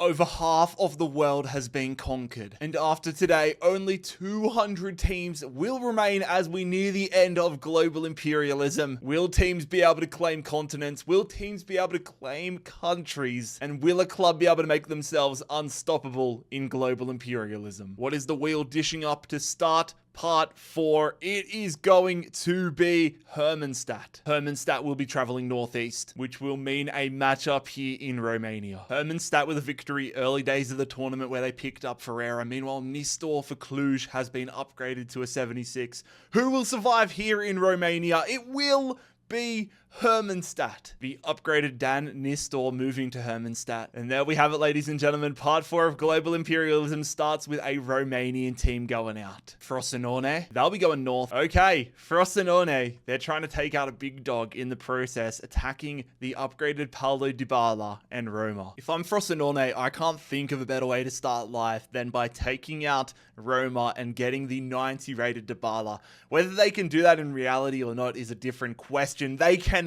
Over half of the world has been conquered, and after today, only 200 teams will remain as we near the end of global imperialism. Will teams be able to claim continents? Will teams be able to claim countries? And will a club be able to make themselves unstoppable in global imperialism? What is the wheel dishing up to start Part 4? It is going to be Hermannstadt. Hermannstadt will be traveling northeast, which will mean a matchup here in Romania. Hermannstadt with a victory early days of the tournament where they picked up Ferreira. Meanwhile, Nistor for Cluj has been upgraded to a 76. Who will survive here in Romania? It will be Hermannstadt. The upgraded Dan Nistor moving to Hermannstadt. And there we have it, ladies and gentlemen. Part 4 of Global Imperialism starts with a Romanian team going out. Frosinone, they'll be going north. Okay, Frosinone, they're trying to take out a big dog in the process, attacking the upgraded Paulo Dybala and Roma. If I'm Frosinone, I can't think of a better way to start life than by taking out Roma and getting the 90 rated Dybala. Whether they can do that in reality or not is a different question. They cannot.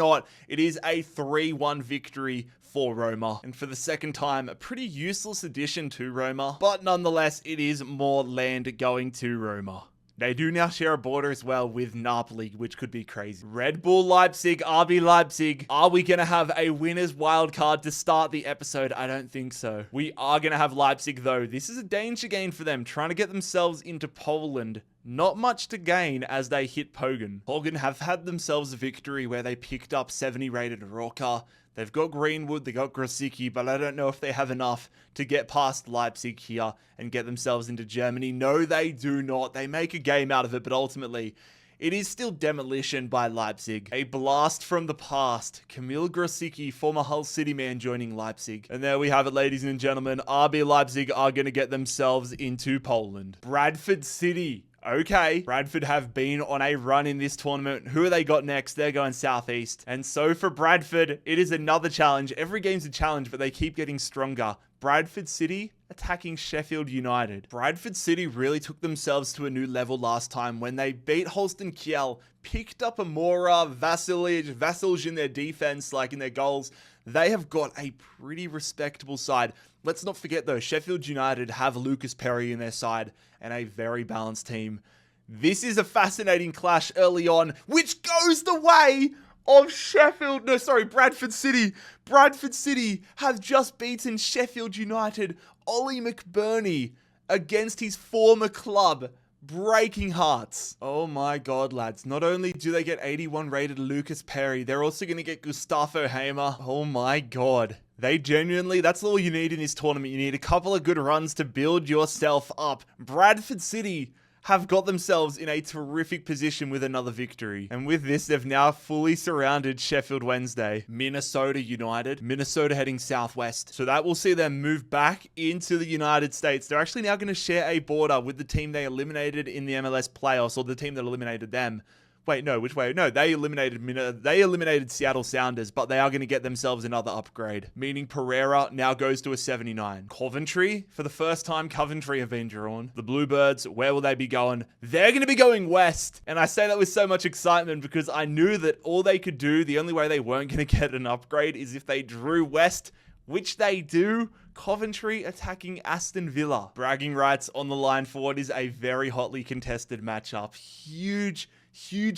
It is a 3-1 victory for Roma. And for the second time, a pretty useless addition to Roma. But nonetheless, it is more land going to Roma. They do now share a border as well with Napoli, which could be crazy. Red Bull Leipzig, RB Leipzig. Are we going to have a winner's wildcard to start the episode? I don't think so. We are going to have Leipzig though. This is a danger game for them, trying to get themselves into Poland. Not much to gain as they hit Pogan. Pogan have had themselves a victory where they picked up 70 rated Roca. They've got Greenwood, they got Grosicki, but I don't know if they have enough to get past Leipzig here and get themselves into Germany. No, they do not. They make a game out of it, but ultimately, it is still demolition by Leipzig. A blast from the past. Kamil Grosicki, former Hull City man, joining Leipzig. And there we have it, ladies and gentlemen. RB Leipzig are going to get themselves into Poland. Bradford City. Okay, Bradford have been on a run in this tournament. Who have they got next? They're going southeast. And so for Bradford, it is another challenge. Every game's a challenge, but they keep getting stronger. Bradford City attacking Sheffield United. Bradford City really took themselves to a new level last time when they beat Holsten Kiel, picked up Amora, Vasilj in their defense, like in their goals. They have got a pretty respectable side. Let's not forget though, Sheffield United have Lucas Perry in their side and a very balanced team. This is a fascinating clash early on, which goes the way of Bradford City. Bradford City have just beaten Sheffield United. Ollie McBurney against his former club. Breaking hearts. Oh my god, lads. Not only do they get 81 rated Lucas Perry, they're also going to get Gustavo Hamer. Oh my god. They genuinely, that's all you need in this tournament. You need a couple of good runs to build yourself up. Bradford City have got themselves in a terrific position with another victory. And with this, they've now fully surrounded Sheffield Wednesday. Minnesota United. Minnesota heading southwest. So that will see them move back into the United States. They're actually now going to share a border with the team they eliminated in the MLS playoffs, or the team that eliminated them. Wait, no, which way? No, they eliminated Seattle Sounders, but they are going to get themselves another upgrade, meaning Pereira now goes to a 79. Coventry, for the first time, Coventry have been drawn. The Bluebirds, where will they be going? They're going to be going west. And I say that with so much excitement because I knew that all they could do, the only way they weren't going to get an upgrade is if they drew west, which they do. Coventry attacking Aston Villa. Bragging rights on the line for what is a very hotly contested matchup. Huge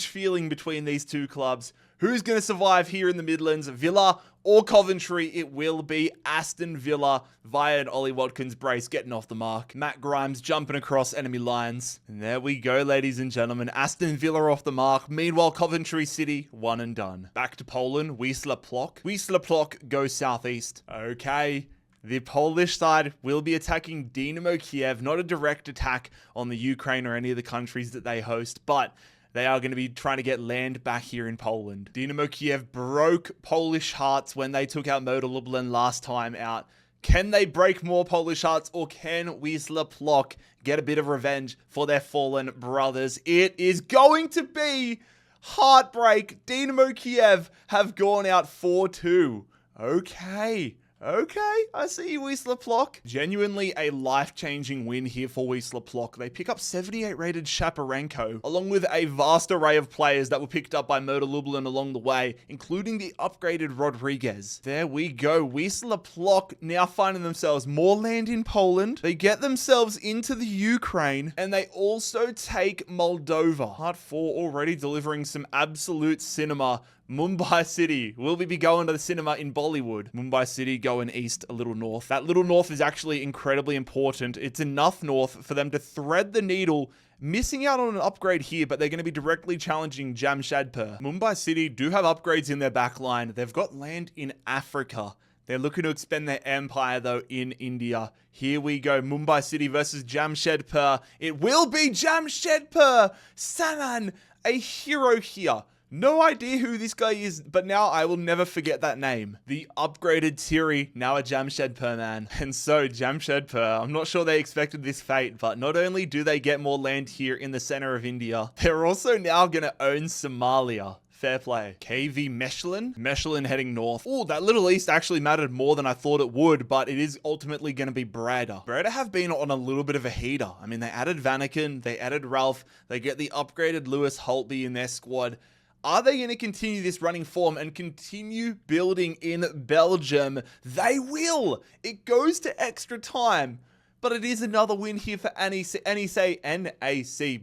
feeling between these two clubs. Who's going to survive here in the Midlands? Villa or Coventry? It will be Aston Villa via an Ollie Watkins brace getting off the mark. Matt Grimes jumping across enemy lines. And there we go, ladies and gentlemen. Aston Villa off the mark. Meanwhile, Coventry City, one and done. Back to Poland. Wisla Plock. Wisla Plock goes southeast. Okay. The Polish side will be attacking Dynamo Kiev. Not a direct attack on the Ukraine or any of the countries that they host, but they are going to be trying to get land back here in Poland. Dynamo Kiev broke Polish hearts when they took out Motor Lublin last time out. Can they break more Polish hearts, or can Wisla Plock get a bit of revenge for their fallen brothers? It is going to be heartbreak. Dynamo Kiev have gone out 4-2. Okay. Okay, I see you, Wisla Plock. Genuinely a life-changing win here for Wisla Plock. They pick up 78 rated Shaparenko, along with a vast array of players that were picked up by Murder Lublin along the way, including the upgraded Rodriguez. There we go. Wisla Plock now finding themselves more land in Poland. They get themselves into the Ukraine, and they also take Moldova. Part 4 already delivering some absolute cinema. Mumbai City. Will we be going to the cinema in Bollywood? Mumbai City going east a little north. That little north is actually incredibly important. It's enough north for them to thread the needle, missing out on an upgrade here, but they're going to be directly challenging Jamshedpur. Mumbai City do have upgrades in their backline. They've got land in Africa. They're looking to expand their empire, though, in India. Here we go. Mumbai City versus Jamshedpur. It will be Jamshedpur! Saman, a hero here. No idea who this guy is, but now I will never forget that name. The upgraded Tiri, now a Jamshedpur man. And so, Jamshedpur, I'm not sure they expected this fate, but not only do they get more land here in the center of India, they're also now going to own Somalia. Fair play. KV Mechelin. Mechelin heading north. Oh, that Little East actually mattered more than I thought it would, but it is ultimately going to be Breda. Breda have been on a little bit of a heater. I mean, they added Vanaken, they added Ralph, they get the upgraded Lewis Holtby in their squad. Are they going to continue this running form and continue building in Belgium? They will. It goes to extra time. But it is another win here for NAC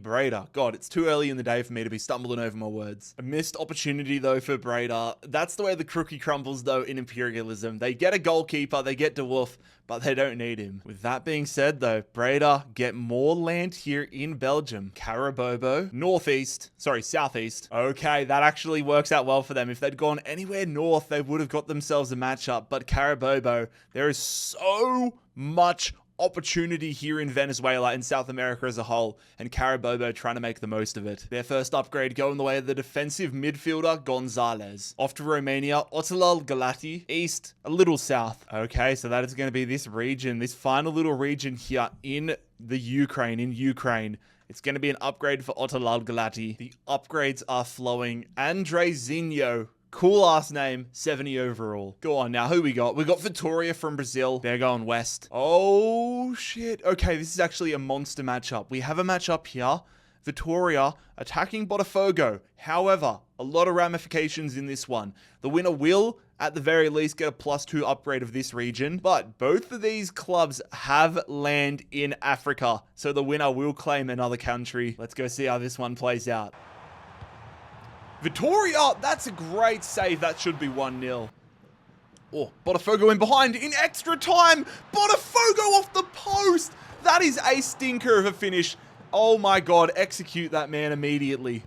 Breda. God, it's too early in the day for me to be stumbling over my words. A missed opportunity, though, for Breda. That's the way the cookie crumbles, though, in Imperialism. They get a goalkeeper, they get De Wolf, but they don't need him. With that being said, though, Breda get more land here in Belgium. Carabobo, southeast. Okay, that actually works out well for them. If they'd gone anywhere north, they would have got themselves a matchup. But Carabobo, there is so much opportunity here in Venezuela and South America as a whole, and Carabobo trying to make the most of it. Their first upgrade going the way of the defensive midfielder Gonzalez. Off to Romania, Otilal Galati, east, a little south. Okay, so that is going to be this region, this final little region here in the Ukraine. It's going to be an upgrade for Otilal Galati. The upgrades are flowing. Andre Zinho, cool ass name, 70 overall. Go on now, who we got? We got Vitória from Brazil. They're going west. Oh shit. Okay, this is actually a monster matchup. We have a matchup here. Vitória attacking Botafogo. However, a lot of ramifications in this one. The winner will, at the very least, get a +2 upgrade of this region. But both of these clubs have land in Africa. So the winner will claim another country. Let's go see how this one plays out. Vitória, that's a great save. That should be 1-0. Oh, Botafogo in behind in extra time. Botafogo off the post. That is a stinker of a finish. Oh my God, execute that man immediately.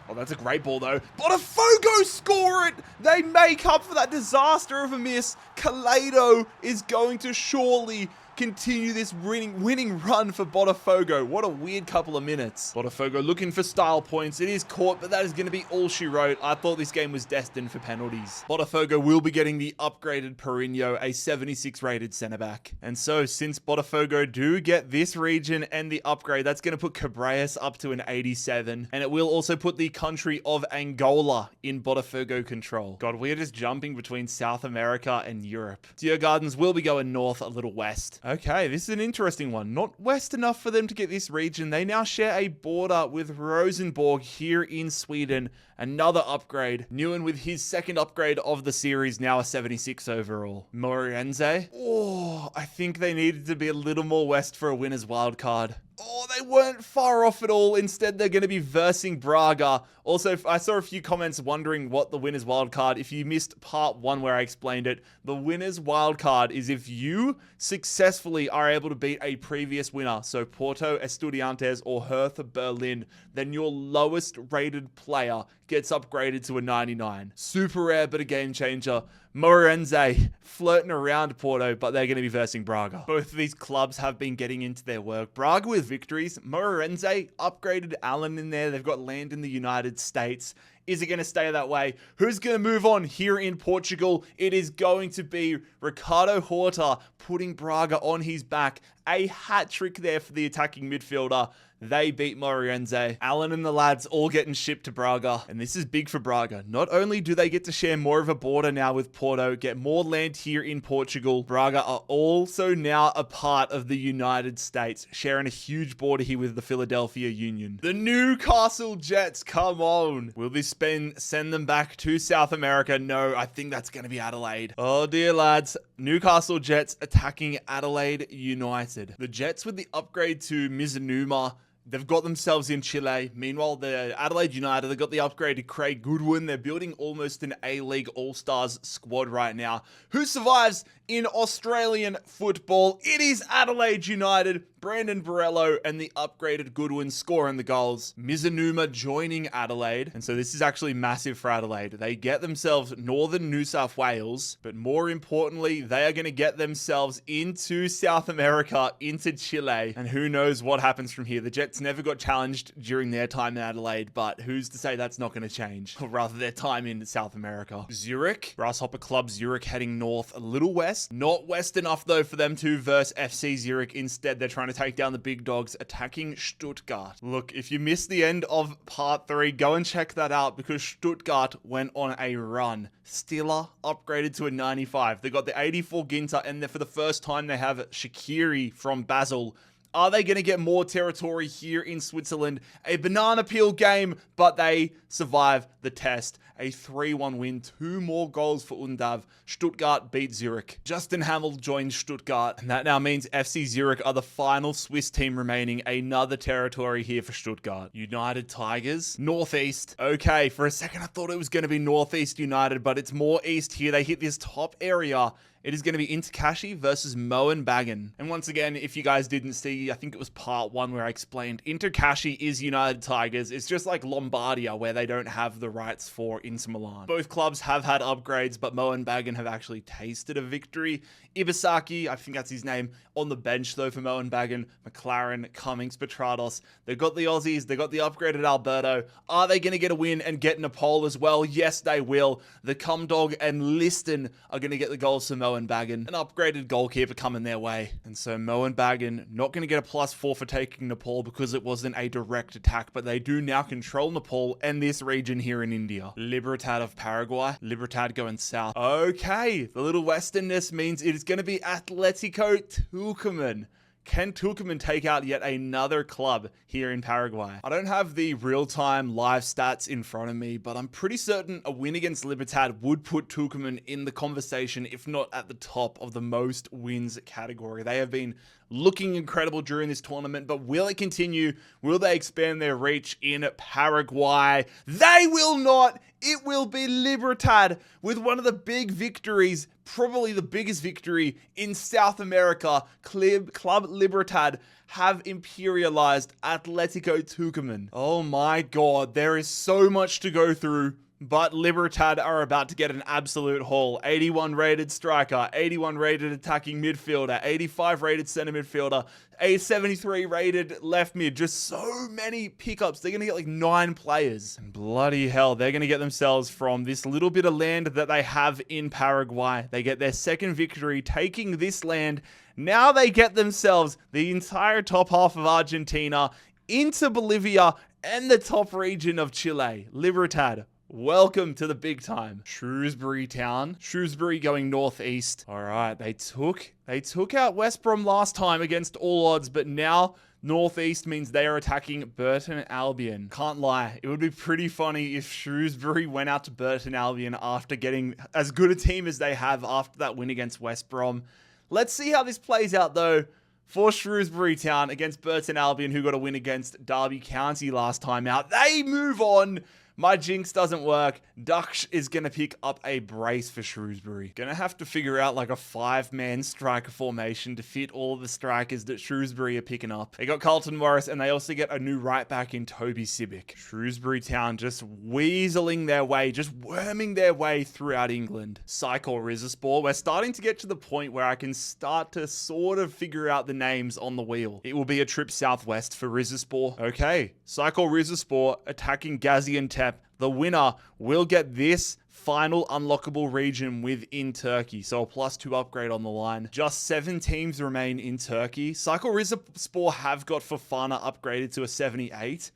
Oh, that's a great ball though. Botafogo score it. They make up for that disaster of a miss. Kaleido is going to surely continue this winning run for Botafogo. What a weird couple of minutes. Botafogo looking for style points. It is caught, but that is going to be all she wrote. I thought this game was destined for penalties. Botafogo will be getting the upgraded Perino, a 76 rated centre back. And so since Botafogo do get this region and the upgrade, that's going to put Cabrales up to an 87. And it will also put the country of Angola in Botafogo control. God, we're just jumping between South America and Europe. Djurgårdens will be going north, a little west. Okay, this is an interesting one. Not west enough for them to get this region. They now share a border with Rosenborg here in Sweden. Another upgrade. Newen with his second upgrade of the series, now a 76 overall. Morense. Oh, I think they needed to be a little more west for a winner's wildcard. Oh, they weren't far off at all. Instead, they're going to be versing Braga. Also, I saw a few comments wondering what the winner's wildcard. If you missed part 1 where I explained it, the winner's wildcard is if you successfully are able to beat a previous winner, so Porto, Estudiantes, or Hertha Berlin, then your lowest rated player gets upgraded to a 99. Super rare, but a game changer. Morense flirting around Porto, but they're going to be versing Braga. Both of these clubs have been getting into their work. Braga with victories. Morense upgraded Allen in there. They've got land in the United States. Is it going to stay that way? Who's going to move on here in Portugal? It is going to be Ricardo Horta putting Braga on his back. A hat trick there for the attacking midfielder. They beat Moreirense. Alan and the lads all getting shipped to Braga. And this is big for Braga. Not only do they get to share more of a border now with Porto, get more land here in Portugal, Braga are also now a part of the United States, sharing a huge border here with the Philadelphia Union. The Newcastle Jets, come on. Will this send them back to South America? No, I think that's going to be Adelaide. Oh dear, lads. Newcastle Jets attacking Adelaide United. The Jets with the upgrade to Mizunuma. They've got themselves in Chile. Meanwhile, the Adelaide United, they've got the upgrade to Craig Goodwin. They're building almost an A-League All-Stars squad right now. Who survives in Australian football? It is Adelaide United. Brandon Borello and the upgraded Goodwin scoring the goals. Mizunuma joining Adelaide. And so this is actually massive for Adelaide. They get themselves northern New South Wales, but more importantly, they are going to get themselves into South America, into Chile. And who knows what happens from here. The Jets never got challenged during their time in Adelaide, but who's to say that's not going to change? Or rather, their time in South America. Zurich, Grasshopper Club Zurich heading north, a little west. Not west enough though for them to verse FC Zurich. Instead, they're trying to take down the big dogs, attacking Stuttgart. Look, if you missed the end of part 3, go and check that out because Stuttgart went on a run. Stiller upgraded to a 95. They got the 84 Ginter, and for the first time they have Shaqiri from Basel. Are they going to get more territory here in Switzerland? A banana peel game, but they survive the test. A 3-1 win, 2 more goals for Undav. Stuttgart beat Zurich. Justin Hamill joins Stuttgart, and that now means FC Zurich are the final Swiss team remaining. Another territory here for Stuttgart. United Tigers, Northeast. Okay, for a second I thought it was going to be Northeast United, but it's more east here. They hit this top area. It is going to be Intercashi versus Moenbagen. And once again, if you guys didn't see, I think it was part 1 where I explained Intercashi is United Tigers. It's just like Lombardia where they don't have the rights for Inter Milan. Both clubs have had upgrades, but Moenbagen have actually tasted a victory. Ibasaki, I think that's his name, on the bench though for Moenbagen. McLaren, Cummings, Petrados. They've got the Aussies. They've got the upgraded Alberto. Are they going to get a win and get Nepal as well? Yes, they will. The Cumdog and Liston are going to get the goals for Moenbagen. An upgraded goalkeeper coming their way. And so Moenbagen not going to get a +4 for taking Nepal because it wasn't a direct attack, but they do now control Nepal and this region here in India. Libertad of Paraguay. Libertad going south. Okay, the little westernness means it is going to be Atletico Tucumán. Can Tucumán take out yet another club here in Paraguay? I don't have the real-time live stats in front of me, but I'm pretty certain a win against Libertad would put Tucumán in the conversation, if not at the top of the most wins category. They have been looking incredible during this tournament, but will it continue? Will they expand their reach in Paraguay? They will not! It will be Libertad with one of the big victories, probably the biggest victory in South America. Club Libertad have imperialized Atletico Tucumán. Oh my god, there is so much to go through. But Libertad are about to get an absolute haul. 81 rated striker, 81 rated attacking midfielder, 85 rated center midfielder, a 73 rated left mid. Just so many pickups. They're going to get like 9 players. And bloody hell, they're going to get themselves from this little bit of land that they have in Paraguay. They get their second victory taking this land. Now they get themselves the entire top half of Argentina into Bolivia and the top region of Chile. Libertad, welcome to the big time. Shrewsbury Town. Shrewsbury going northeast. All right, they took out West Brom last time against all odds, but now northeast means they are attacking Burton Albion. Can't lie, it would be pretty funny if Shrewsbury went out to Burton Albion after getting as good a team as they have after that win against West Brom. Let's see how this plays out though for Shrewsbury Town against Burton Albion, who got a win against Derby County last time out. They move on. My jinx doesn't work. Dux is going to pick up a brace for Shrewsbury. Going to have to figure out like a 5-man striker formation to fit all the strikers that Shrewsbury are picking up. They got Carlton Morris and they also get a new right back in Toby Sibic. Shrewsbury Town just weaseling their way, just worming their way throughout England. Cycle Rizespor. We're starting to get to the point where I can start to sort of figure out the names on the wheel. It will be a trip southwest for Rizespor. Okay. Cycle Rizespor attacking Gaziantep. Gaziantep. The winner will get this final unlockable region within Turkey. So a +2 upgrade on the line. Just 7 teams remain in Turkey. Cycle Rizespor have got Fofana upgraded to a 78.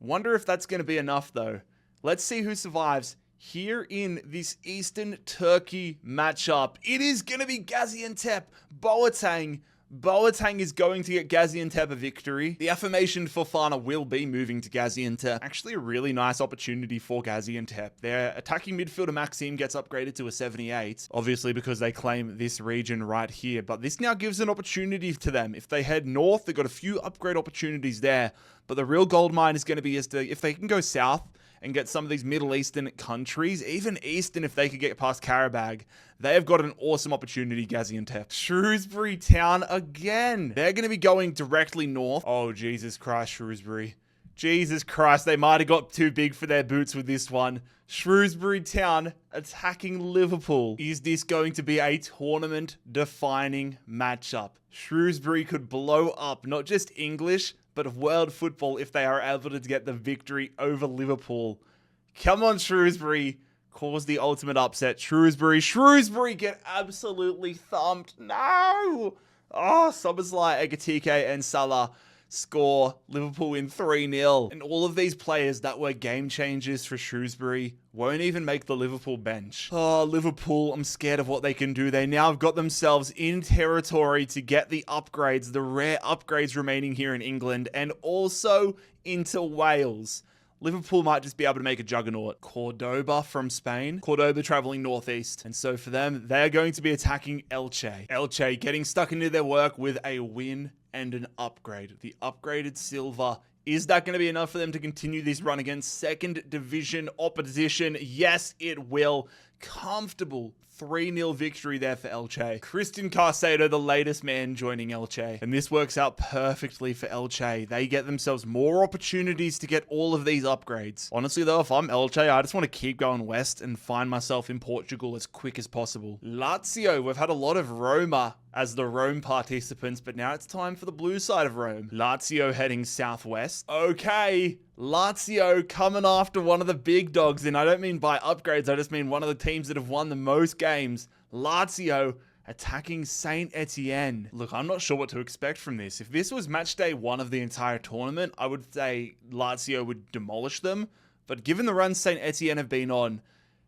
Wonder if that's going to be enough though. Let's see who survives here in this Eastern Turkey matchup. It is going to be Gaziantep. Boateng. Boateng is going to get Gaziantep a victory. The aforementioned Fofana will be moving to Gaziantep. Actually, a really nice opportunity for Gaziantep. Their attacking midfielder Maxim gets upgraded to a 78, obviously because they claim this region right here. But this now gives an opportunity to them. If they head north, they've got a few upgrade opportunities there. But the real gold mine is going to be if they can go south and get some of these Middle Eastern countries, even Eastern if they could get past Karabag, they have got an awesome opportunity, Gaziantep. Shrewsbury Town again. They're going to be going directly north. Oh, Jesus Christ, Shrewsbury. Jesus Christ, they might have got too big for their boots with this one. Shrewsbury Town attacking Liverpool. Is this going to be a tournament-defining matchup? Shrewsbury could blow up not just English, but world football if they are able to get the victory over Liverpool. Come on, Shrewsbury. Cause the ultimate upset. Shrewsbury get absolutely thumped. No! Oh, Szoboszlai, Egatike, and Salah score. Liverpool win 3-0. And all of these players that were game changers for Shrewsbury won't even make the Liverpool bench. Oh, Liverpool, I'm scared of what they can do. They now have got themselves in territory to get the upgrades, the rare upgrades remaining here in England, and also into Wales. Liverpool might just be able to make a juggernaut. Cordoba from Spain. Cordoba traveling northeast. And so for them, they're going to be attacking Elche. Elche getting stuck into their work with a win and an upgrade. The upgraded silver. Is that going to be enough for them to continue this run against second division opposition? Yes, it will. Comfortable 3-0 victory there for Elche. Christian Carcedo, the latest man, joining Elche. And this works out perfectly for Elche. They get themselves more opportunities to get all of these upgrades. Honestly though, if I'm Elche, I just want to keep going west and find myself in Portugal as quick as possible. Lazio, we've had a lot of Roma as the Rome participants, but now it's time for the blue side of Rome. Lazio heading southwest. Okay, Lazio coming after one of the big dogs, and I don't mean by upgrades, I just mean one of the teams that have won the most games. Lazio attacking Saint Etienne. Look, I'm not sure what to expect from this. If this was match day 1 of the entire tournament, I would say Lazio would demolish them. But given the run Saint Etienne have been on,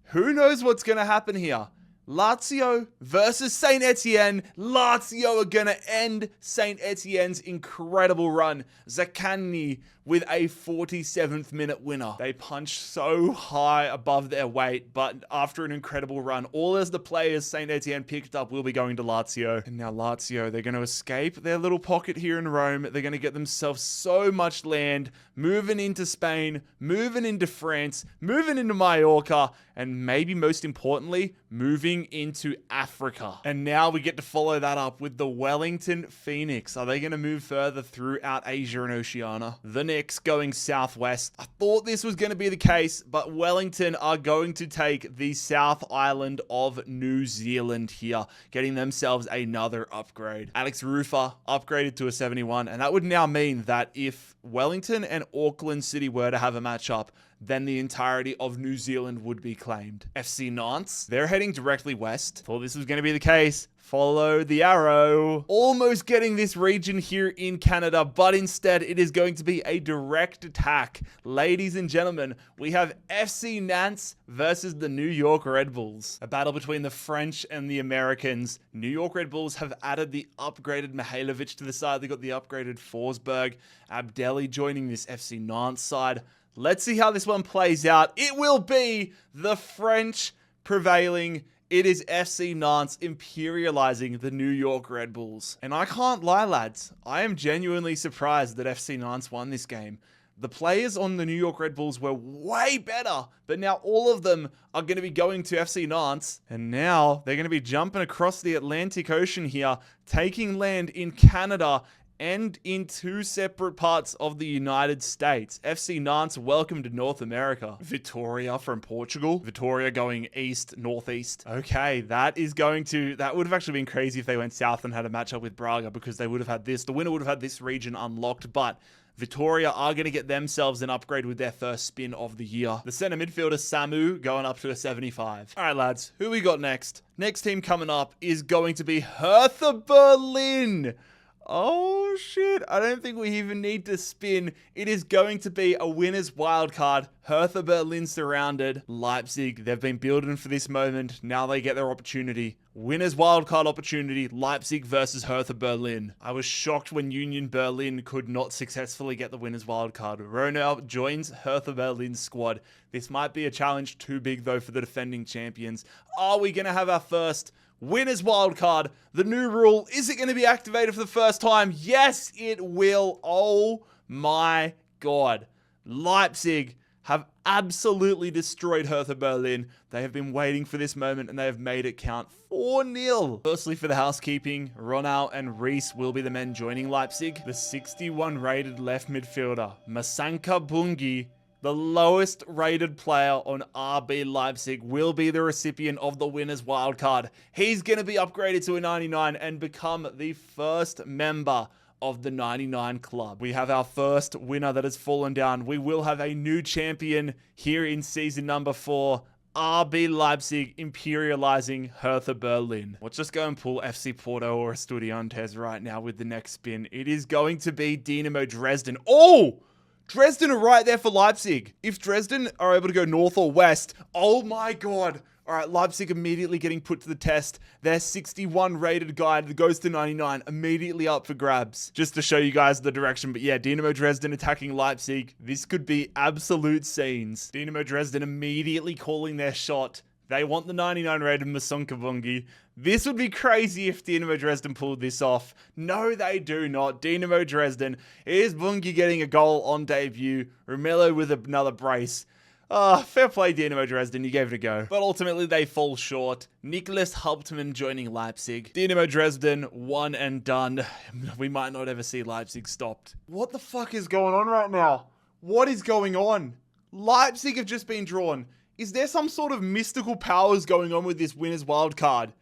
who knows what's going to happen here? Lazio versus Saint Etienne. Lazio are going to end Saint Etienne's incredible run. Zaccagni with a 47th minute winner. They punched so high above their weight, but after an incredible run, all as the players Saint Etienne picked up will be going to Lazio. And now Lazio, they're going to escape their little pocket here in Rome. They're going to get themselves so much land, moving into Spain, moving into France, moving into Mallorca, and maybe most importantly, moving into Africa. And now we get to follow that up with the Wellington Phoenix. Are they going to move further throughout Asia and Oceania? The Knicks going southwest. I thought this was going to be the case, but Wellington are going to take the South Island of New Zealand here, getting themselves another upgrade. Alex Rufer upgraded to a 71, and that would now mean that if Wellington and Auckland City were to have a matchup, then the entirety of New Zealand would be claimed. FC Nantes, they're heading directly west. Thought this was going to be the case. Follow the arrow. Almost getting this region here in Canada, but instead it is going to be a direct attack. Ladies and gentlemen, we have FC Nantes versus the New York Red Bulls. A battle between the French and the Americans. New York Red Bulls have added the upgraded Mihailovic to the side. They got the upgraded Forsberg. Abdelli joining this FC Nantes side. Let's see how this one plays out. It will be the French prevailing. It is FC Nantes imperializing the New York Red Bulls. And I can't lie, lads. I am genuinely surprised that FC Nantes won this game. The players on the New York Red Bulls were way better, but now all of them are going to be going to FC Nantes. And now they're going to be jumping across the Atlantic Ocean here, taking land in Canada, and in 2 separate parts of the United States. FC Nantes, welcome to North America. Vitória from Portugal. Vitória going east, northeast. Okay, that would have actually been crazy if they went south and had a matchup with Braga, because they would have had this. The winner would have had this region unlocked, but Vitória are going to get themselves an upgrade with their first spin of the year. The center midfielder, Samu, going up to a 75. All right, lads, who we got next? Next team coming up is going to be Hertha Berlin. Oh, shit. I don't think we even need to spin. It is going to be a winner's wildcard. Hertha Berlin surrounded. Leipzig, they've been building for this moment. Now they get their opportunity. Winner's wildcard opportunity. Leipzig versus Hertha Berlin. I was shocked when Union Berlin could not successfully get the winner's wildcard. Ronald joins Hertha Berlin's squad. This might be a challenge too big, though, for the defending champions. Are we going to have our first winner's wildcard? The new rule, is it going to be activated for the first time? Yes, it will. Oh my God. Leipzig have absolutely destroyed Hertha Berlin. They have been waiting for this moment and they have made it count. 4-0. Firstly, for the housekeeping, Ronald and Reese will be the men joining Leipzig. The 61 rated left midfielder, Masanka Bungi, the lowest rated player on RB Leipzig, will be the recipient of the winner's wildcard. He's going to be upgraded to a 99 and become the first member of the 99 club. We have our first winner that has fallen down. We will have a new champion here in season number 4. RB Leipzig imperializing Hertha Berlin. Let's just go and pull FC Porto or Estudiantes right now with the next spin. It is going to be Dynamo Dresden. Oh! Dresden are right there for Leipzig. If Dresden are able to go north or west, oh my God. All right, Leipzig immediately getting put to the test. Their 61 rated guy that goes to 99, immediately up for grabs. Just to show you guys the direction. But yeah, Dynamo Dresden attacking Leipzig. This could be absolute scenes. Dynamo Dresden immediately calling their shot. They want the 99 rated Masanka Bungi. This would be crazy if Dynamo Dresden pulled this off. No, they do not. Dynamo Dresden. Here's Bungi getting a goal on debut. Romelu with another brace. Fair play, Dynamo Dresden. You gave it a go. But ultimately, they fall short. Nicholas Hauptmann joining Leipzig. Dynamo Dresden, one and done. We might not ever see Leipzig stopped. What the fuck is going on right now? What is going on? Leipzig have just been drawn. Is there some sort of mystical powers going on with this winner's wildcard?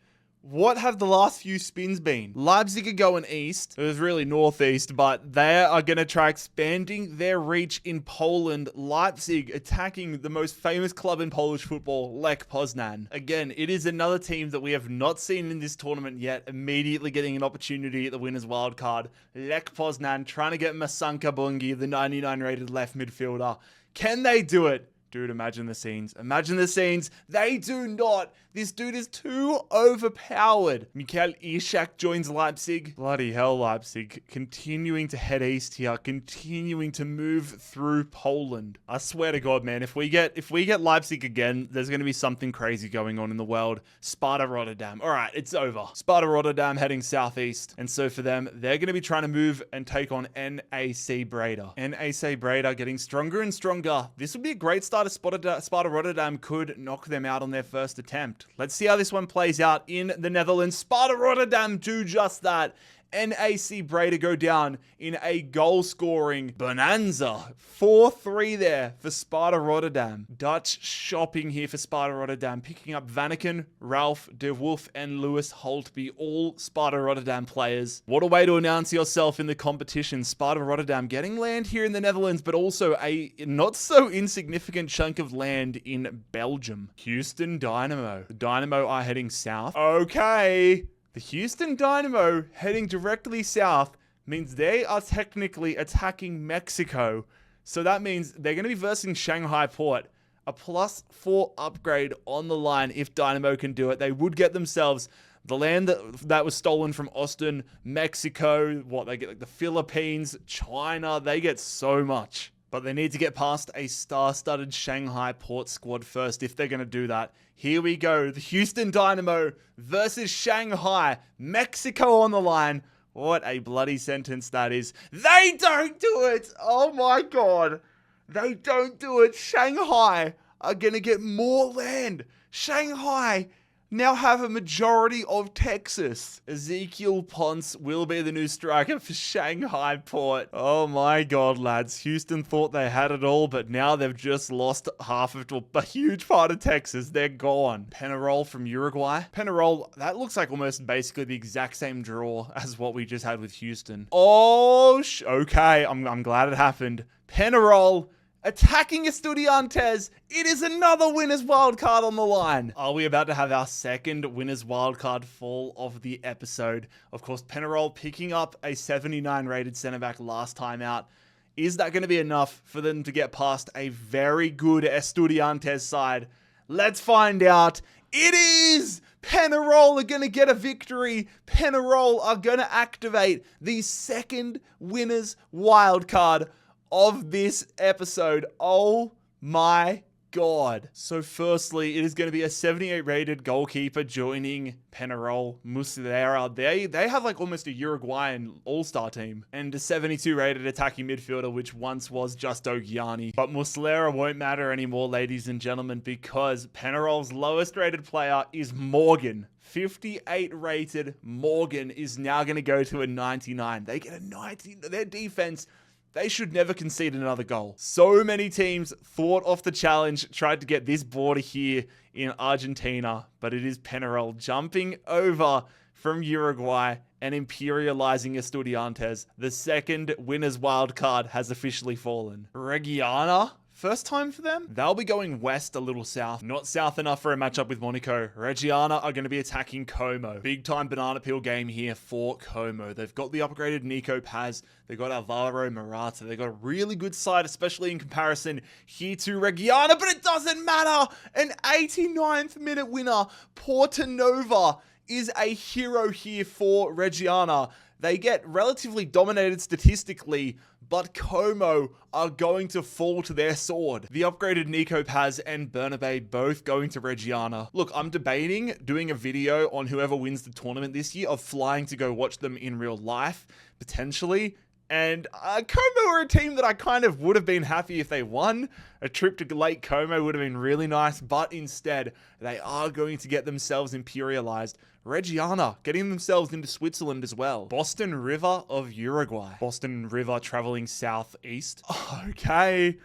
What have the last few spins been? Leipzig are going east. It was really northeast, but they are going to try expanding their reach in Poland. Leipzig attacking the most famous club in Polish football, Lech Poznan. Again, it is another team that we have not seen in this tournament yet, immediately getting an opportunity at the winner's wildcard. Lech Poznan trying to get Masanka Bungi, the 99 rated left midfielder. Can they do it? Dude, imagine the scenes. Imagine the scenes. They do not. This dude is too overpowered. Michael Ishak joins Leipzig. Bloody hell, Leipzig. Continuing to head east here. Continuing to move through Poland. I swear to God, man, if we get Leipzig again, there's going to be something crazy going on in the world. Sparta Rotterdam. All right, it's over. Sparta Rotterdam heading southeast. And so for them, they're going to be trying to move and take on NAC Breda. NAC Breda getting stronger and stronger. This would be a great start. Sparta Rotterdam could knock them out on their first attempt. Let's see how this one plays out in the Netherlands. Sparta Rotterdam do just that. NAC Breda go down in a goal-scoring bonanza. 4-3 there for Sparta Rotterdam. Dutch shopping here for Sparta Rotterdam. Picking up Vanaken, Ralph, De Wolf, and Lewis Holtby. All Sparta Rotterdam players. What a way to announce yourself in the competition. Sparta Rotterdam getting land here in the Netherlands, but also a not so insignificant chunk of land in Belgium. Houston Dynamo. The Dynamo are heading south. Okay. The Houston Dynamo heading directly south means they are technically attacking Mexico. So that means they're going to be versing Shanghai Port. A +4 upgrade on the line if Dynamo can do it. They would get themselves the land that was stolen from Austin, Mexico, they get like the Philippines, China. They get so much. But they need to get past a star-studded Shanghai Port squad first if they're going to do that. Here we go. The Houston Dynamo versus Shanghai. Mexico on the line. What a bloody sentence that is. They don't do it. Oh my God. They don't do it. Shanghai are going to get more land. Shanghai now have a majority of Texas. Ezekiel Ponce will be the new striker for Shanghai Port. Oh my god, lads. Houston thought they had it all, but now they've just lost half of a huge part of Texas. They're gone. Penarol from Uruguay. Penarol, that looks like almost basically the exact same draw as what we just had with Houston. Oh, okay. I'm glad it happened. Penarol attacking Estudiantes. It is another winner's wildcard on the line. Are we about to have our second winner's wildcard fall of the episode? Of course, Penarol picking up a 79 rated center back last time out. Is that going to be enough for them to get past a very good Estudiantes side? Let's find out. It is! Penarol are going to get a victory. Penarol are going to activate the second winner's wildcard of this episode. Oh my god. So firstly, it is going to be a 78 rated goalkeeper joining Penarol, Muslera. They have like almost a Uruguayan all-star team. And a 72 rated attacking midfielder, which once was Justo Gianni. But Muslera won't matter anymore, ladies and gentlemen, because Penarol's lowest rated player is Morgan. 58 rated Morgan is now going to go to a 99. They get a 90. Their defense, they should never concede another goal. So many teams thought off the challenge, tried to get this border here in Argentina, but it is Penarol jumping over from Uruguay and imperializing Estudiantes. The second winner's wildcard has officially fallen. Reggiana, first time for them? They'll be going west a little south. Not south enough for a matchup with Monaco. Reggiana are going to be attacking Como. Big time banana peel game here for Como. They've got the upgraded Nico Paz. They've got Alvaro Morata. They've got a really good side, especially in comparison here to Reggiana, but it doesn't matter. An 89th minute winner. Portanova is a hero here for Reggiana. They get relatively dominated statistically, but Como are going to fall to their sword. The upgraded Nico Paz and Bernabe both going to Reggiana. Look, I'm debating doing a video on whoever wins the tournament this year of flying to go watch them in real life, potentially. And Como are a team that I kind of would have been happy if they won. A trip to Lake Como would have been really nice, but instead, they are going to get themselves imperialized. Reggiana getting themselves into Switzerland as well. Boston River of Uruguay. Boston River traveling southeast. Okay.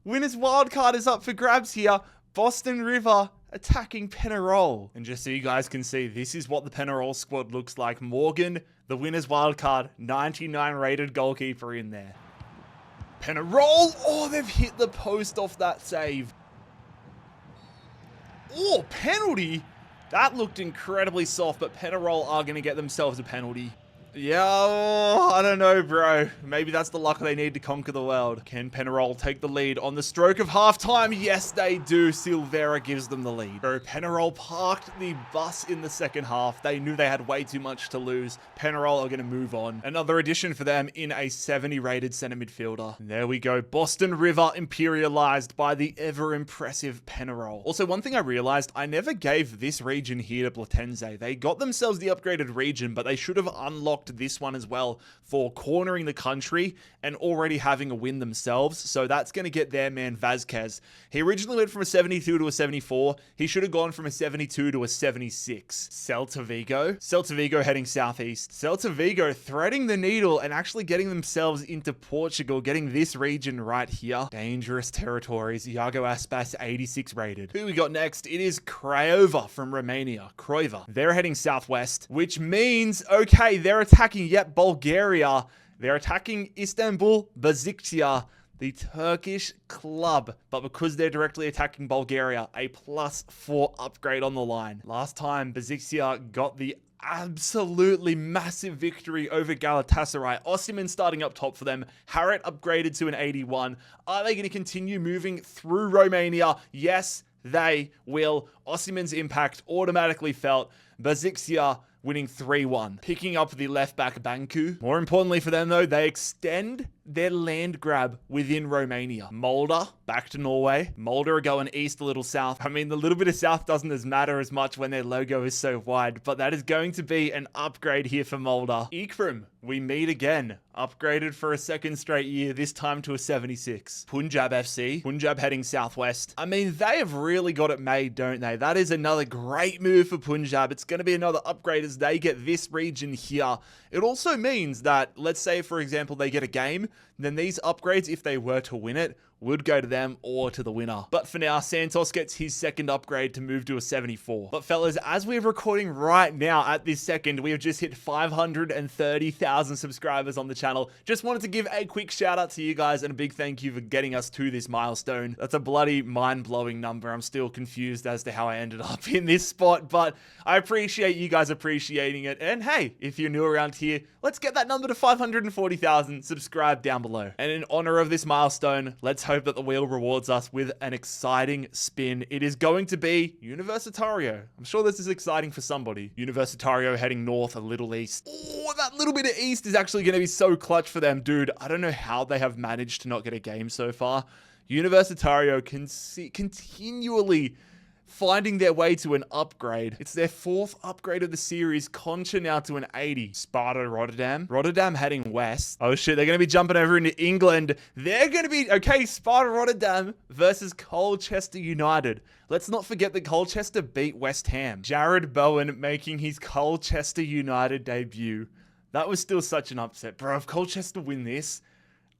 Winner's wildcard is up for grabs here. Boston River attacking Penarol. And just so you guys can see, this is what the Penarol squad looks like. Morgan, the winner's wildcard, 99 rated goalkeeper in there. Penarol, oh, they've hit the post off that save. Oh, penalty. That looked incredibly soft, but Penarol are going to get themselves a penalty. Yeah, I don't know, bro. Maybe that's the luck they need to conquer the world. Can Penarol take the lead on the stroke of halftime? Yes, they do. Silvera gives them the lead. So Penarol parked the bus in the second half. They knew they had way too much to lose. Penarol are going to move on. Another addition for them in a 70 rated center midfielder. And there we go. Boston River imperialized by the ever impressive Penarol. Also, one thing I realized, I never gave this region here to Platense. They got themselves the upgraded region, but they should have unlocked this one as well for cornering the country and already having a win themselves. So that's going to get their man Vazquez. He originally went from a 72 to a 74. He should have gone from a 72 to a 76. Celta Vigo heading southeast. Celta Vigo threading the needle and actually getting themselves into Portugal, getting this region right here. Dangerous territories. Iago Aspas, 86 rated. Who we got next? It is Craiova from Romania. Craiova. They're heading southwest, which means, okay, they're attacking yet Bulgaria. They're attacking Istanbul Besiktas, the Turkish club. But because they're directly attacking Bulgaria, a +4 upgrade on the line. Last time, Besiktas got the absolutely massive victory over Galatasaray. Osimhen starting up top for them. Harit upgraded to an 81. Are they going to continue moving through Romania? Yes, they will. Osimhen's impact automatically felt. Besiktas winning 3-1. Picking up the left back Banku. More importantly for them though, they extend their land grab within Romania. Molde, back to Norway. Molde are going east, a little south. I mean, the little bit of south doesn't matter as much when their logo is so wide, but that is going to be an upgrade here for Molde. Ikram, we meet again. Upgraded for a second straight year, this time to a 76. Punjab FC. Punjab heading southwest. I mean, they have really got it made, don't they? That is another great move for Punjab. It's going to be another upgrade as they get this region here. It also means that, let's say, for example, they get a game, then these upgrades, if they were to win it, would go to them or to the winner. But for now, Santos gets his second upgrade to move to a 74. But fellas, as we're recording right now at this second, we have just hit 530,000 subscribers on the channel. Just wanted to give a quick shout out to you guys and a big thank you for getting us to this milestone. That's a bloody mind-blowing number. I'm still confused as to how I ended up in this spot, but I appreciate you guys appreciating it. And hey, if you're new around here, let's get that number to 540,000. Subscribe down below. And in honor of this milestone, let's hope that the wheel rewards us with an exciting spin. It is going to be Universitario. I'm sure this is exciting for somebody. Universitario heading north, a little east. Oh, that little bit of east is actually going to be so clutch for them, dude. I don't know how they have managed to not get a game so far. Universitario continually finding their way to an upgrade. It's their fourth upgrade of the series. Concha now to an 80. Sparta Rotterdam. Rotterdam heading west. Oh shit, they're going to be jumping over into England. They're going to be, okay, Sparta Rotterdam versus Colchester United. Let's not forget that Colchester beat West Ham. Jarrad Bowen making his Colchester United debut. That was still such an upset. Bro, if Colchester win this,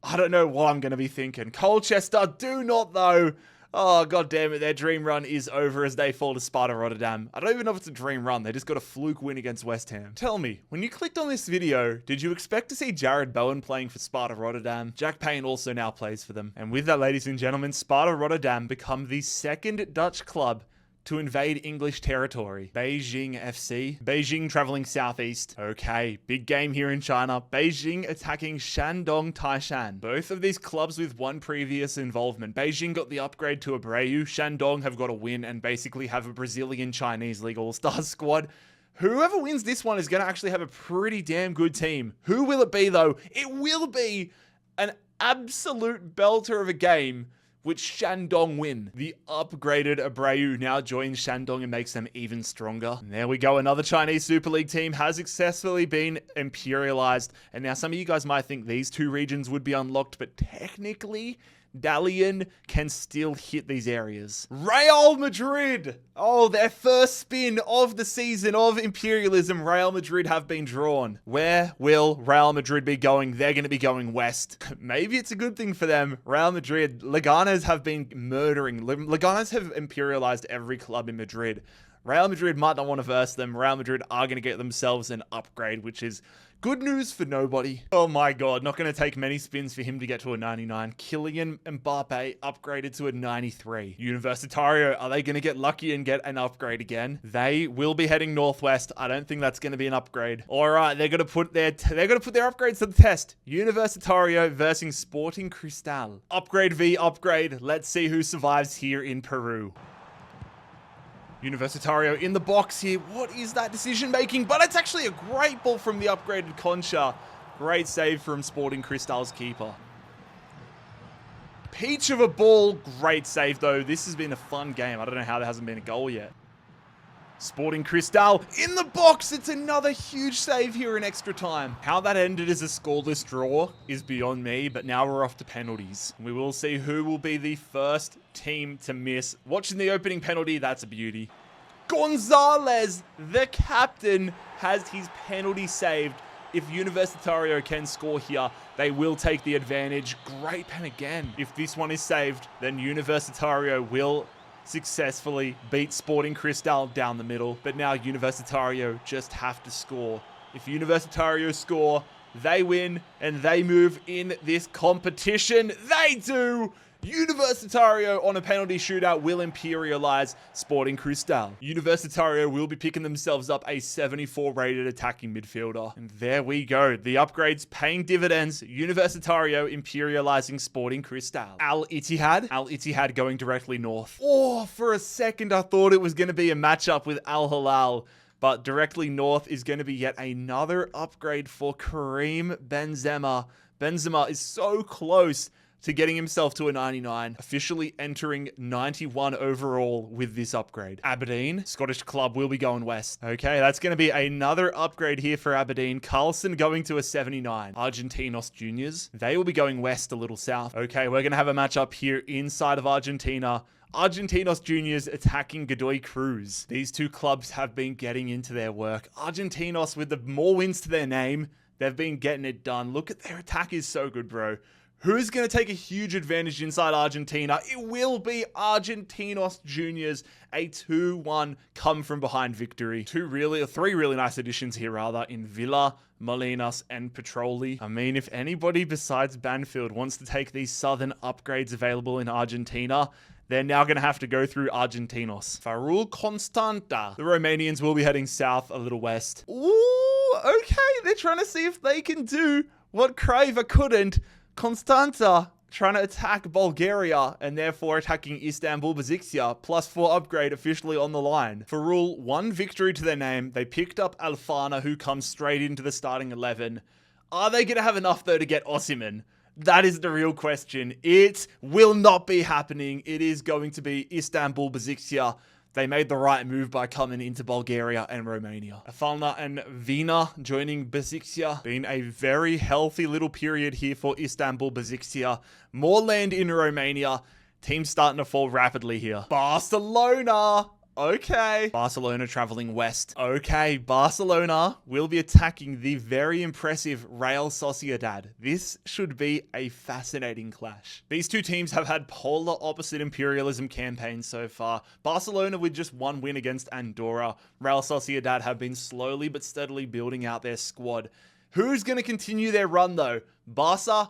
I don't know what I'm going to be thinking. Colchester do not though. Oh, god damn it, their dream run is over as they fall to Sparta Rotterdam. I don't even know if it's a dream run, they just got a fluke win against West Ham. Tell me, when you clicked on this video, did you expect to see Jarrad Bowen playing for Sparta Rotterdam? Jack Payne also now plays for them. And with that, ladies and gentlemen, Sparta Rotterdam become the second Dutch club to invade English territory. Beijing FC. Beijing traveling southeast. Okay, big game here in China. Beijing attacking Shandong Taishan. Both of these clubs with one previous involvement. Beijing got the upgrade to Abreu. Shandong have got a win and basically have a Brazilian Chinese League All-Star squad. Whoever wins this one is going to actually have a pretty damn good team. Who will it be though? It will be an absolute belter of a game, which Shandong win. The upgraded Abreu now joins Shandong and makes them even stronger. And there we go. Another Chinese Super League team has successfully been imperialized. And now some of you guys might think these two regions would be unlocked, but technically, Dalian can still hit these areas. Real Madrid! Oh, their first spin of the season of Imperialism. Real Madrid have been drawn. Where will Real Madrid be going? They're going to be going west. Maybe it's a good thing for them. Real Madrid, Leganes have been murdering. Leganes have imperialized every club in Madrid. Real Madrid might not want to verse them. Real Madrid are going to get themselves an upgrade, which is good news for nobody. Oh my god, not going to take many spins for him to get to a 99. Kylian Mbappe upgraded to a 93. Universitario, are they going to get lucky and get an upgrade again? They will be heading northwest. I don't think that's going to be an upgrade. All right, they're going to put their upgrades to the test. Universitario versus Sporting Cristal. Upgrade v upgrade. Let's see who survives here in Peru. Universitario in the box here. What is that decision making? But it's actually a great ball from the upgraded Concha. Great save from Sporting Cristal's keeper. Peach of a ball. Great save though. This has been a fun game. I don't know how there hasn't been a goal yet. Sporting Cristal in the box. It's another huge save here in extra time. How that ended as a scoreless draw is beyond me, but now we're off to penalties. We will see who will be the first team to miss. Watching the opening penalty, that's a beauty. Gonzalez, the captain, has his penalty saved. If Universitario can score here, they will take the advantage. Great pen again. If this one is saved, then Universitario will successfully beat Sporting Cristal down the middle. But now Universitario just have to score. If Universitario score, they win and they move in this competition. They do! Universitario on a penalty shootout will imperialize Sporting Cristal. Universitario will be picking themselves up a 74 rated attacking midfielder. And there we go. The upgrades paying dividends. Universitario imperializing Sporting Cristal. Al Ittihad going directly north. Oh, for a second I thought it was going to be a matchup with Al Hilal. But directly north is going to be yet another upgrade for Karim Benzema. Benzema is so close to getting himself to a 99, officially entering 91 overall with this upgrade. Aberdeen, Scottish club, will be going west. Okay, that's going to be another upgrade here for Aberdeen. Carlson going to a 79. Argentinos Juniors, they will be going west a little south. Okay, we're going to have a matchup here inside of Argentina. Argentinos Juniors attacking Godoy Cruz. These two clubs have been getting into their work. Argentinos, with the more wins to their name, they've been getting it done. Look at their attack is so good, bro. Who's going to take a huge advantage inside Argentina? It will be Argentinos Juniors, a 2-1 come from behind victory. Three really nice additions here rather in Villa, Molinas, and Petroli. I mean, if anybody besides Banfield wants to take these southern upgrades available in Argentina, they're now going to have to go through Argentinos. Farul Constanta. The Romanians will be heading south a little west. Ooh, okay. They're trying to see if they can do what Craiova couldn't. Constanta trying to attack Bulgaria and therefore attacking Istanbul Basikcia. +4 upgrade officially on the line. Farul, 1 victory to their name. They picked up Alfana, who comes straight into the starting 11. Are they going to have enough, though, to get Osimhen? That is the real question. It will not be happening. It is going to be Istanbul Basikcia. They made the right move by coming into Bulgaria and Romania. Afalna and Vina joining Basikcia. Been a very healthy little period here for Istanbul Basikcia. More land in Romania. Teams starting to fall rapidly here. Barcelona. Okay. Barcelona traveling west. Okay, Barcelona will be attacking the very impressive Real Sociedad. This should be a fascinating clash. These two teams have had polar opposite Imperialism campaigns so far. Barcelona with just 1 win against Andorra. Real Sociedad have been slowly but steadily building out their squad. Who's going to continue their run though? Barca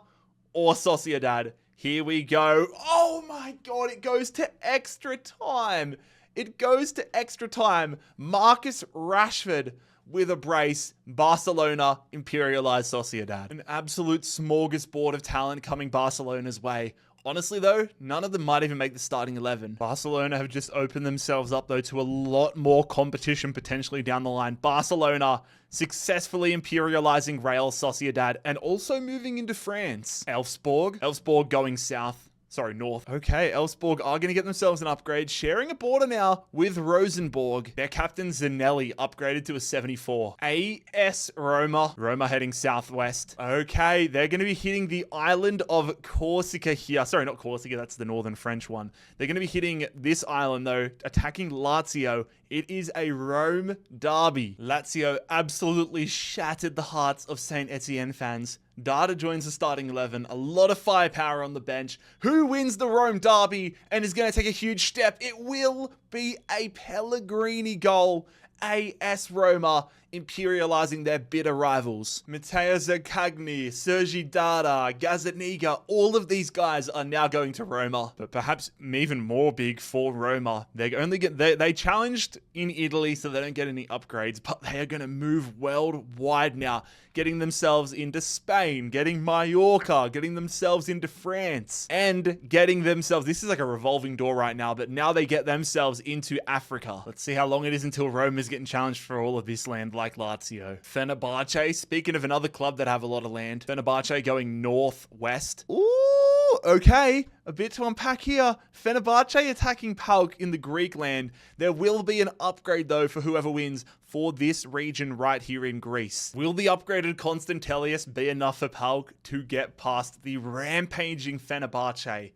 or Sociedad? Here we go. Oh my God, it goes to extra time. It goes to extra time. Marcus Rashford with a brace. Barcelona imperialized Sociedad. An absolute smorgasbord of talent coming Barcelona's way. Honestly though, none of them might even make the starting 11. Barcelona have just opened themselves up though to a lot more competition potentially down the line. Barcelona successfully imperializing Real Sociedad and also moving into France. Elfsborg going south. Sorry, north. Okay, Elfsborg are going to get themselves an upgrade, sharing a border now with Rosenborg. Their captain Zanelli upgraded to a 74. AS Roma. Roma heading southwest. Okay, they're going to be hitting the island of Corsica here. Sorry, not Corsica, that's the northern French one. They're going to be hitting this island though, attacking Lazio. It is a Rome derby. Lazio absolutely shattered the hearts of Saint Etienne fans. Dada joins the starting 11. A lot of firepower on the bench. Who wins the Rome derby and is going to take a huge step? It will be a Pellegrini goal. AS Roma imperializing their bitter rivals. Matteo Zaccagni, Sergi Dada, Gazzaniga, all of these guys are now going to Roma. But perhaps even more big for Roma. They challenged in Italy, so they don't get any upgrades, but they are going to move worldwide now, getting themselves into Spain, getting Mallorca, getting themselves into France, and getting themselves, this is like a revolving door right now, but now they get themselves into Africa. Let's see how long it is until Rome is getting challenged for all of this land like Lazio. Fenerbahce, speaking of another club that have a lot of land, Fenerbahce going northwest. Ooh, okay. A bit to unpack here. Fenerbahce attacking PAOK in the Greek land. There will be an upgrade though for whoever wins for this region right here in Greece. Will the upgraded Konstantelius be enough for PAOK to get past the rampaging Fenerbahce?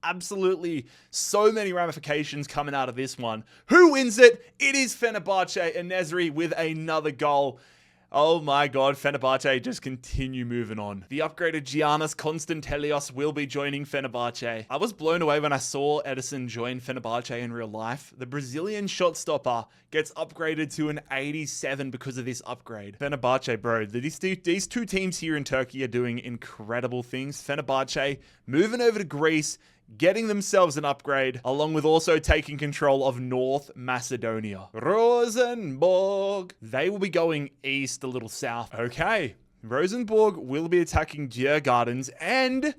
Absolutely so many ramifications coming out of this one. Who wins it? It is Fenerbahce and Nesri with another goal. Oh my God, Fenerbahce just continue moving on. The upgraded Giannis Konstantelios will be joining Fenerbahce. I was blown away when I saw Edison join Fenerbahce in real life. The Brazilian shot stopper gets upgraded to an 87 because of this upgrade. Fenerbahce, bro, these two teams here in Turkey are doing incredible things. Fenerbahce moving over to Greece, getting themselves an upgrade, along with also taking control of North Macedonia. Rosenborg. They will be going east a little south. Okay. Rosenborg will be attacking Djurgardens and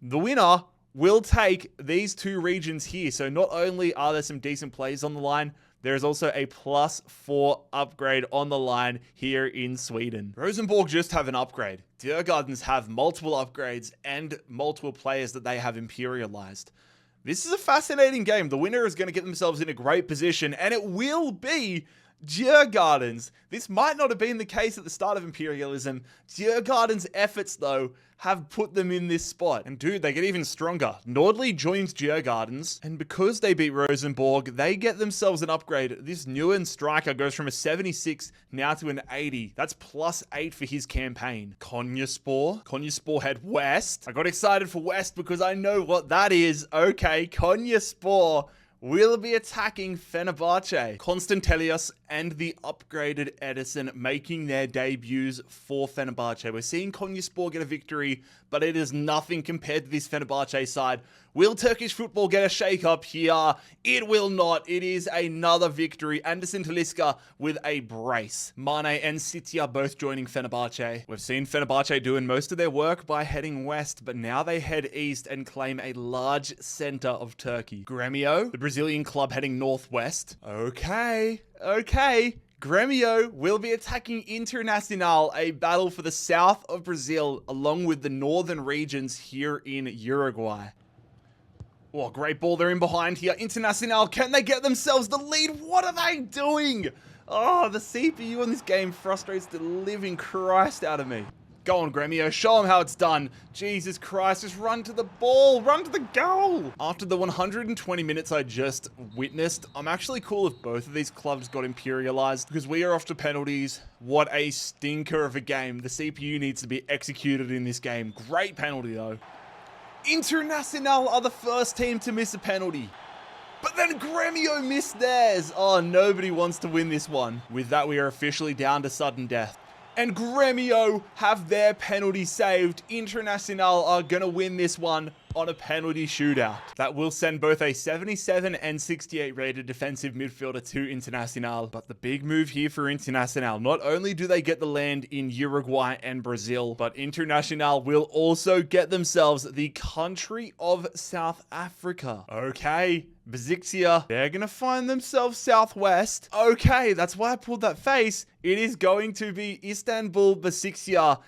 the winner will take these two regions here. So not only are there some decent plays on the line, There's also a +4 upgrade on the line here in Sweden. Rosenborg just have an upgrade. Djurgårdens have multiple upgrades and multiple players that they have imperialized. This is a fascinating game. The winner is going to get themselves in a great position, and it will be Djurgårdens. This might not have been the case at the start of Imperialism. Djurgårdens' efforts, though, have put them in this spot. And dude, they get even stronger. Nordli joins Djurgårdens, and because they beat Rosenborg, they get themselves an upgrade. This Nguyen striker goes from a 76 now to an 80. That's +8 for his campaign. Konyaspor head west. I got excited for west because I know what that is. Okay, Konyaspor will be attacking Fenerbahce. Konstantelios and the upgraded Edison making their debuts for Fenerbahce. We're seeing Konyaspor get a victory, but it is nothing compared to this Fenerbahce side. Will Turkish football get a shake-up here? It will not. It is another victory. Anderson Talisca with a brace. Mane and Sitya both joining Fenerbahce. We've seen Fenerbahce doing most of their work by heading west, but now they head east and claim a large center of Turkey. Grêmio, the Brazilian club, heading northwest. Okay. Grêmio will be attacking Internacional, a battle for the south of Brazil, along with the northern regions here in Uruguay. Oh, great ball. They're in behind here. Internacional, can they get themselves the lead? What are they doing? Oh, the CPU in this game frustrates the living Christ out of me. Go on, Grêmio. Show them how it's done. Jesus Christ, just run to the ball. Run to the goal. After the 120 minutes I just witnessed, I'm actually cool if both of these clubs got imperialized because we are off to penalties. What a stinker of a game. The CPU needs to be executed in this game. Great penalty, though. Internacional are the first team to miss a penalty. But then Grêmio missed theirs. Oh, nobody wants to win this one. With that, we are officially down to sudden death. And Grêmio have their penalty saved. Internacional are going to win this one on a penalty shootout. That will send both a 77 and 68 rated defensive midfielder to Internacional. But the big move here for Internacional, not only do they get the land in Uruguay and Brazil, but Internacional will also get themselves the country of South Africa. Okay. Besiktas, they're going to find themselves southwest. Okay, that's why I pulled that face. It is going to be Istanbul Besiktas.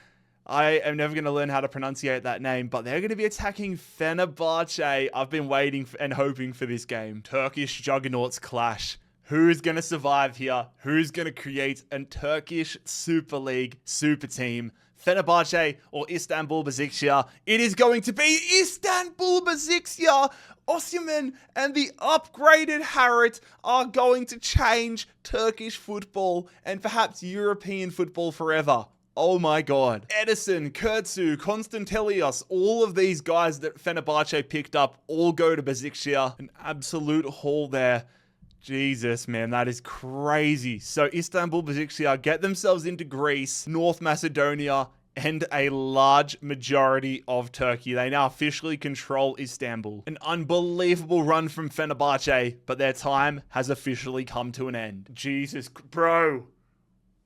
I am never going to learn how to pronunciate that name, but they're going to be attacking Fenerbahce. I've been waiting and hoping for this game. Turkish juggernauts clash. Who's going to survive here? Who's going to create a Turkish Super League super team? Fenerbahce or Istanbul Besiktas? It is going to be Istanbul Besiktas. Osimhen and the upgraded Harit are going to change Turkish football and perhaps European football forever. Oh my god. Edison, Kurtzu, Konstantelios, all of these guys that Fenerbahce picked up all go to Besiktas. An absolute haul there. Jesus, man, that is crazy. So Istanbul Besiktas get themselves into Greece, North Macedonia, and a large majority of Turkey. They now officially control Istanbul. An unbelievable run from Fenerbahce, but their time has officially come to an end. Jesus, bro.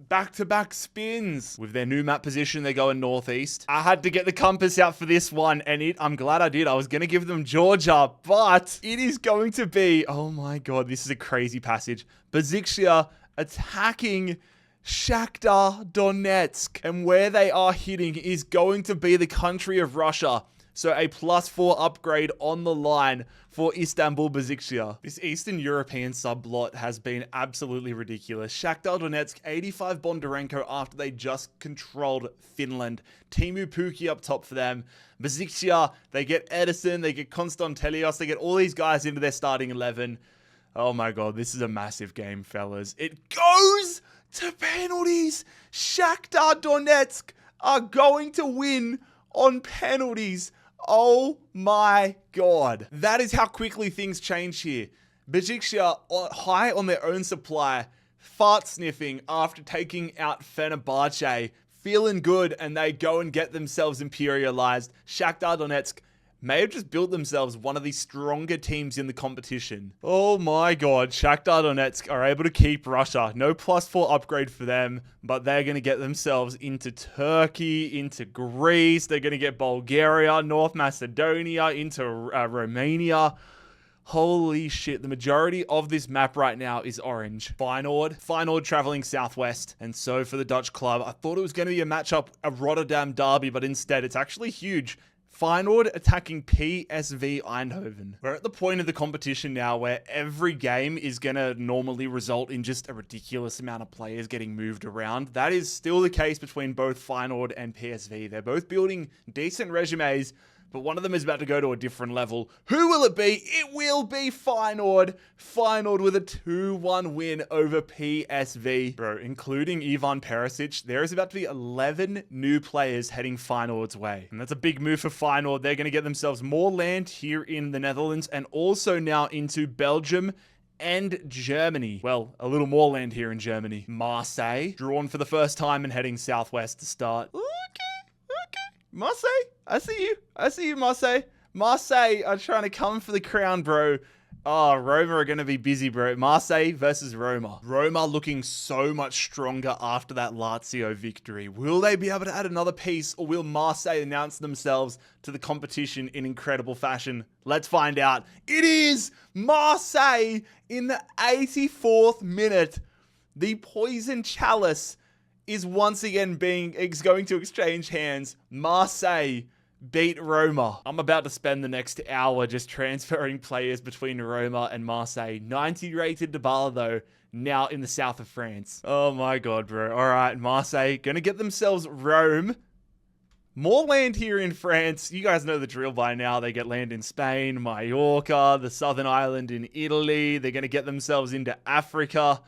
Back-to-back spins. With their new map position, they're going northeast. I had to get the compass out for this one, and I'm glad I did. I was going to give them Georgia, but it is going to be, oh my god, this is a crazy passage. Besiktas attacking Shakhtar Donetsk, and where they are hitting is going to be the country of Russia. So a +4 upgrade on the line for Istanbul Besiktas. This Eastern European subplot has been absolutely ridiculous. Shakhtar Donetsk, 85 Bondarenko after they just controlled Finland. Teemu Pukki up top for them. Besiktas, they get Edison, they get Konstantelios, they get all these guys into their starting 11. Oh my god, this is a massive game, fellas. It goes to penalties. Shakhtar Donetsk are going to win on penalties. Oh my god. That is how quickly things change here. Besiktas high on their own supply, fart sniffing after taking out Fenerbahce, feeling good, and they go and get themselves imperialized. Shakhtar Donetsk may have just built themselves one of the stronger teams in the competition. Oh my god, Shakhtar Donetsk are able to keep Russia. No +4 upgrade for them, but they're going to get themselves into Turkey, into Greece. They're going to get Bulgaria, North Macedonia, into Romania. Holy shit, the majority of this map right now is orange. Feyenoord traveling southwest. And so for the Dutch club, I thought it was going to be a matchup, a Rotterdam derby, but instead it's actually huge. Feyenoord attacking PSV Eindhoven. We're at the point of the competition now where every game is going to normally result in just a ridiculous amount of players getting moved around. That is still the case between both Feyenoord and PSV. They're both building decent resumes, but one of them is about to go to a different level. Who will it be? It will be Feyenoord. Feyenoord with a 2-1 win over PSV. Bro, including Ivan Perisic, there is about to be 11 new players heading Feyenoord's way. And that's a big move for Feyenoord. They're going to get themselves more land here in the Netherlands and also now into Belgium and Germany. Well, a little more land here in Germany. Marseille, drawn for the first time and heading southwest to start. Okay. Marseille, I see you, Marseille. Marseille are trying to come for the crown, bro. Oh, Roma are going to be busy, bro. Marseille versus Roma. Roma looking so much stronger after that Lazio victory. Will they be able to add another piece, or will Marseille announce themselves to the competition in incredible fashion? Let's find out. It is Marseille in the 84th minute. The Poison Chalice is once again going to exchange hands. Marseille beat Roma. I'm about to spend the next hour just transferring players between Roma and Marseille. 90 rated Dybala though, now in the south of France. Oh my god, bro. All right, Marseille gonna get themselves Rome. More land here in France. You guys know the drill by now. They get land in Spain, Mallorca, the southern island in Italy. They're gonna get themselves into Africa.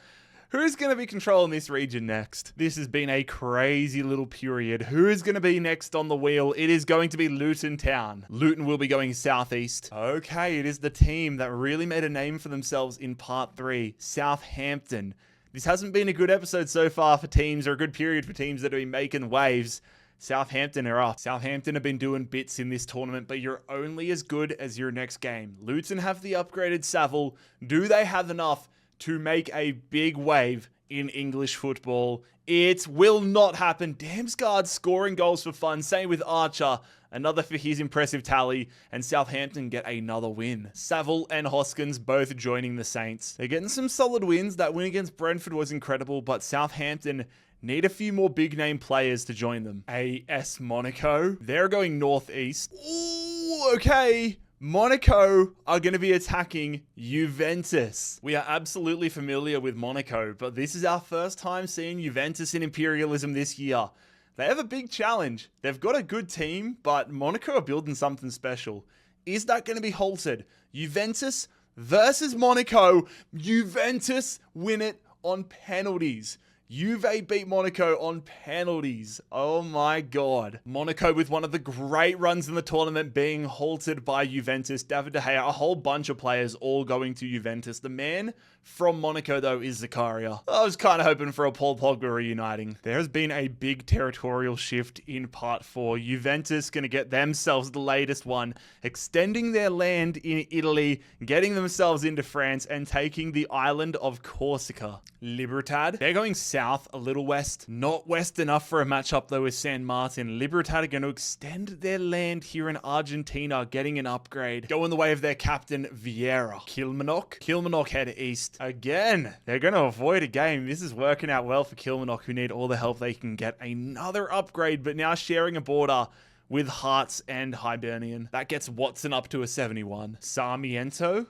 Who's going to be controlling this region next? This has been a crazy little period. Who is going to be next on the wheel? It is going to be Luton Town. Luton will be going southeast. Okay, it is the team that really made a name for themselves in part 3, Southampton. This hasn't been a good episode so far for teams, or a good period for teams that have been making waves. Southampton are up. Southampton have been doing bits in this tournament, but you're only as good as your next game. Luton have the upgraded Saville. Do they have enough to make a big wave in English football? It will not happen. Damsgaard scoring goals for fun. Same with Archer. Another for his impressive tally. And Southampton get another win. Saville and Hoskins both joining the Saints. They're getting some solid wins. That win against Brentford was incredible, but Southampton need a few more big name players to join them. AS Monaco. They're going northeast. Ooh, okay. Monaco are going to be attacking Juventus. We are absolutely familiar with Monaco, but this is our first time seeing Juventus in Imperialism this year. They have a big challenge. They've got a good team, but Monaco are building something special. Is that going to be halted? Juventus versus Monaco. Juventus win it on penalties. Juve beat Monaco on penalties. Oh my god. Monaco with one of the great runs in the tournament being halted by Juventus. David De Gea, a whole bunch of players all going to Juventus. The man from Monaco, though, is Zakaria. I was kind of hoping for a Paul Pogba reuniting. There has been a big territorial shift in part 4. Juventus going to get themselves the latest one, extending their land in Italy, getting themselves into France, and taking the island of Corsica. Libertad, they're going south a little west. Not west enough for a matchup, though, with San Martin. Libertad are going to extend their land here in Argentina, getting an upgrade. Going the way of their captain, Vieira. Kilmarnock head east. Again, they're going to avoid a game. This is working out well for Kilmarnock, who need all the help they can get. Another upgrade, but now sharing a border with Hearts and Hibernian. That gets Watson up to a 71. Sarmiento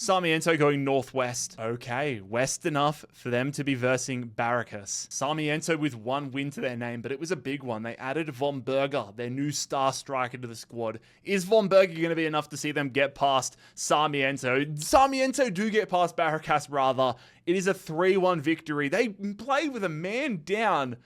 going northwest. Okay, west enough for them to be versing Barracas. Sarmiento with one win to their name, but it was a big one. They added Von Berger, their new star striker, to the squad. Is Von Berger going to be enough to see them get past Sarmiento? Sarmiento do get past Barracas, rather. It is a 3-1 victory. They played with a man down,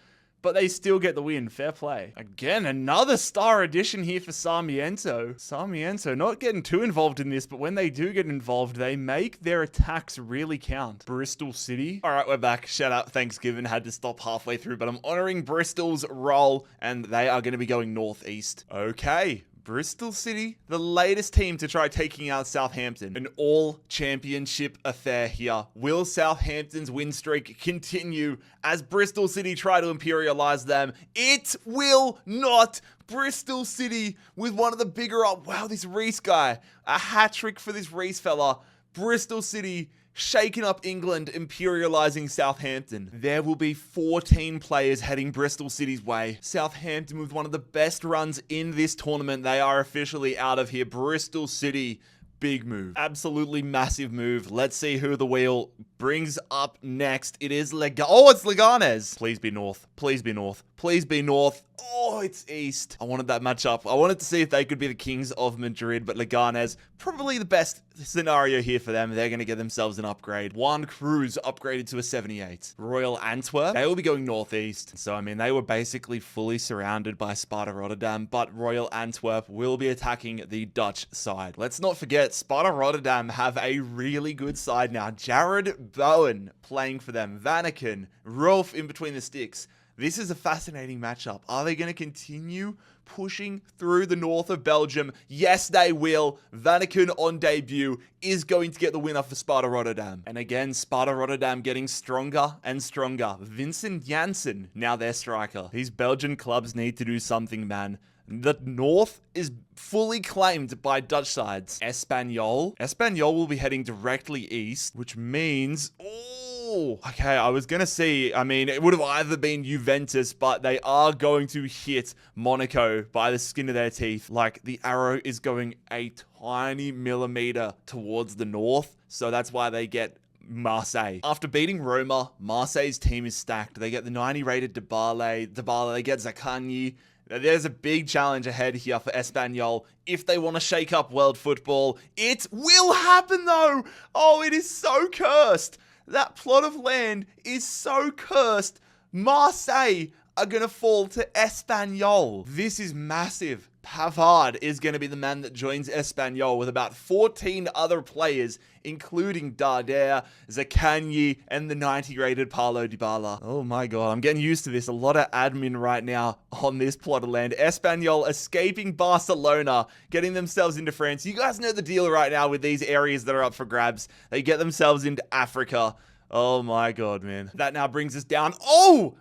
but they still get the win. Fair play. Again, another star addition here for Sarmiento. Sarmiento not getting too involved in this, but when they do get involved, they make their attacks really count. Bristol City. All right, we're back. Shout out Thanksgiving. Had to stop halfway through, but I'm honoring Bristol's role, and they are going to be going northeast. Okay. Bristol City, the latest team to try taking out Southampton. An all-championship affair here. Will Southampton's win streak continue as Bristol City try to imperialize them? It will not. Bristol City with one of the bigger... Wow, this Reese guy. A hat trick for this Reese fella. Bristol City shaking up England, imperializing Southampton. There will be 14 players heading Bristol City's way. Southampton with one of the best runs in this tournament. They are officially out of here. Bristol City, big move. Absolutely massive move. Let's see who the wheel brings up next. It is it's Leganes. Please be North. Please be North. Please be North. Oh, it's East. I wanted that matchup. I wanted to see if they could be the Kings of Madrid, but Leganes, probably the best scenario here for them. They're going to get themselves an upgrade. Juan Cruz upgraded to a 78. Royal Antwerp, they will be going northeast. So, I mean, they were basically fully surrounded by Sparta Rotterdam, but Royal Antwerp will be attacking the Dutch side. Let's not forget, Sparta Rotterdam have a really good side now. Jared Bowen playing for them. Vanaken, Rolf in between the sticks. This is a fascinating matchup. Are they going to continue pushing through the north of Belgium? Yes, they will. Vanaken on debut is going to get the winner for Sparta Rotterdam. And again, Sparta Rotterdam getting stronger and stronger. Vincent Janssen, now their striker. These Belgian clubs need to do something, man. The north is fully claimed by Dutch sides. Espanyol will be heading directly east, which means... okay, I was going to see, I mean, it would have either been Juventus, but they are going to hit Monaco by the skin of their teeth. Like, the arrow is going a tiny millimeter towards the north, so that's why they get Marseille. After beating Roma, Marseille's team is stacked. They get the 90 rated Dybala, they get Zaccagni. There's a big challenge ahead here for Espanyol if they want to shake up world football. It will happen, though. Oh, it is so cursed. That plot of land is so cursed. Marseille are going to fall to Espanyol. This is massive. Pavard is going to be the man that joins Espanyol with about 14 other players, including Darder, Zaccagni, and the 90-rated Paulo Dybala. Oh my god, I'm getting used to this. A lot of admin right now on this plot of land. Espanyol escaping Barcelona, getting themselves into France. You guys know the deal right now with these areas that are up for grabs. They get themselves into Africa. Oh my god, man. That now brings us down...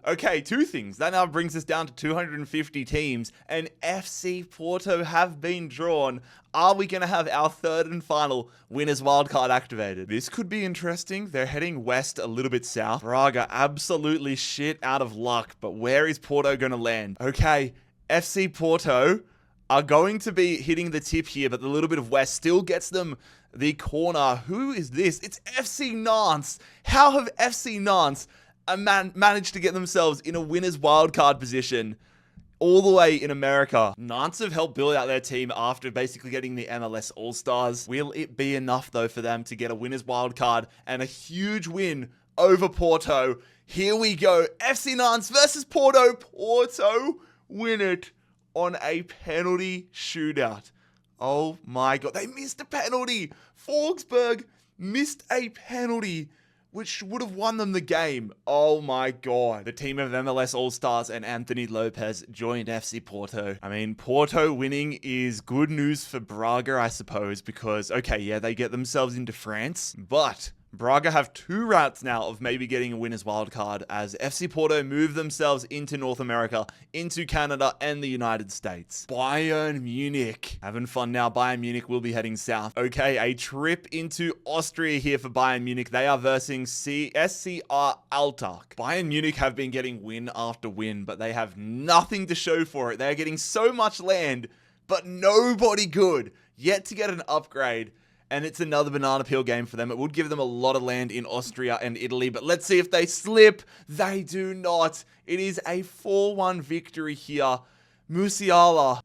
okay, two things. That now brings us down to 250 teams, and FC Porto have been drawn. Are we going to have our third and final winners wildcard activated? This could be interesting. They're heading west, a little bit south. Braga, absolutely shit out of luck, but where is Porto going to land? Okay, FC Porto are going to be hitting the tip here, but the little bit of west still gets them the corner. Who is this? It's FC Nantes. How have FC Nantes managed to get themselves in a winner's wildcard position all the way in America? Nantes have helped build out their team after basically getting the MLS All-Stars. Will it be enough, though, for them to get a winner's wildcard and a huge win over Porto? Here we go. FC Nantes versus Porto. Porto win it on a penalty shootout. Oh my god, they missed a penalty. Forsberg missed a penalty, which would have won them the game. Oh my god. The team of MLS All-Stars and Anthony Lopez joined FC Porto. I mean, Porto winning is good news for Braga, I suppose, because, okay, yeah, they get themselves into France, but Braga have two routes now of maybe getting a winner's wildcard as FC Porto move themselves into North America, into Canada, and the United States. Bayern Munich. Having fun now. Bayern Munich will be heading south. Okay, a trip into Austria here for Bayern Munich. They are versing SCR Alltag. Bayern Munich have been getting win after win, but they have nothing to show for it. They are getting so much land, but nobody good. Yet to get an upgrade. And it's another banana peel game for them. It would give them a lot of land in Austria and Italy. But let's see if they slip. They do not. It is a 4-1 victory here. Musiala.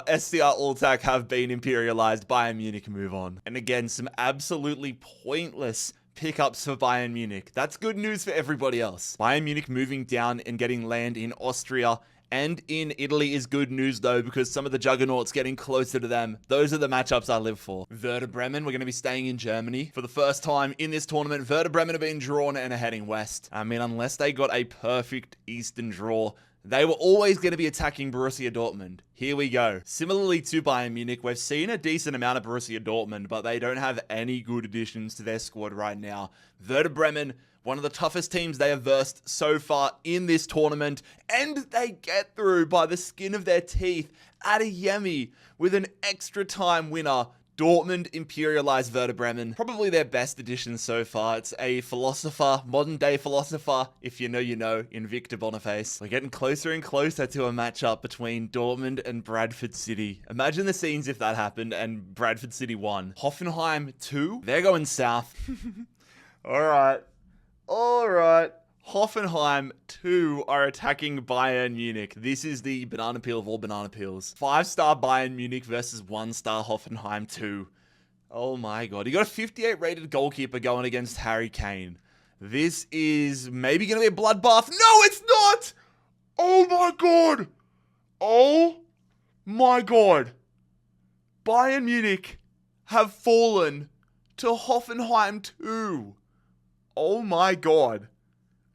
SCR Alltag have been imperialized. Bayern Munich move on. And again, some absolutely pointless pickups for Bayern Munich. That's good news for everybody else. Bayern Munich moving down and getting land in Austria and in Italy is good news, though, because some of the juggernauts getting closer to them. Those are the matchups I live for. Werder Bremen, we're going to be staying in Germany. For the first time in this tournament, Werder Bremen have been drawn and are heading west. I mean, unless they got a perfect Eastern draw, they were always going to be attacking Borussia Dortmund. Here we go. Similarly to Bayern Munich, we've seen a decent amount of Borussia Dortmund, but they don't have any good additions to their squad right now. Werder Bremen, one of the toughest teams they have versed so far in this tournament, and they get through by the skin of their teeth. Adeyemi with an extra time winner Dortmund imperialized Werder Bremen. Probably their best addition so far. It's a philosopher, modern day philosopher, if you know, you know, in Victor Boniface. We're getting closer and closer to a matchup between Dortmund and Bradford City. Imagine the scenes if that happened and Bradford City won. Hoffenheim 2, they're going south. All right. Hoffenheim 2 are attacking Bayern Munich. This is the banana peel of all banana peels. 5-star Bayern Munich versus 1-star Hoffenheim 2. Oh my god. You got a 58 rated goalkeeper going against Harry Kane. This is maybe going to be a bloodbath. No, it's not! Oh my god! Oh my god. Bayern Munich have fallen to Hoffenheim 2. Oh my god.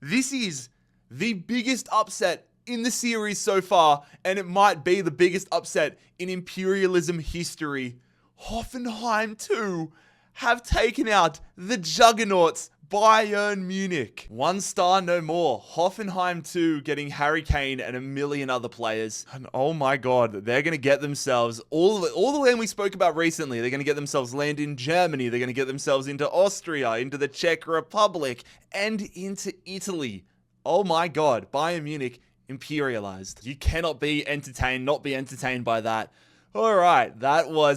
This is the biggest upset in the series so far, and it might be the biggest upset in Imperialism history. Hoffenheim 2 have taken out the juggernauts Bayern Munich. 1-star no more. Hoffenheim 2 getting Harry Kane and a million other players. And oh my god, they're going to get themselves all the land we spoke about recently. They're going to get themselves land in Germany. They're going to get themselves into Austria, into the Czech Republic, and into Italy. Oh my god, Bayern Munich imperialized. You cannot not be entertained by that. Alright,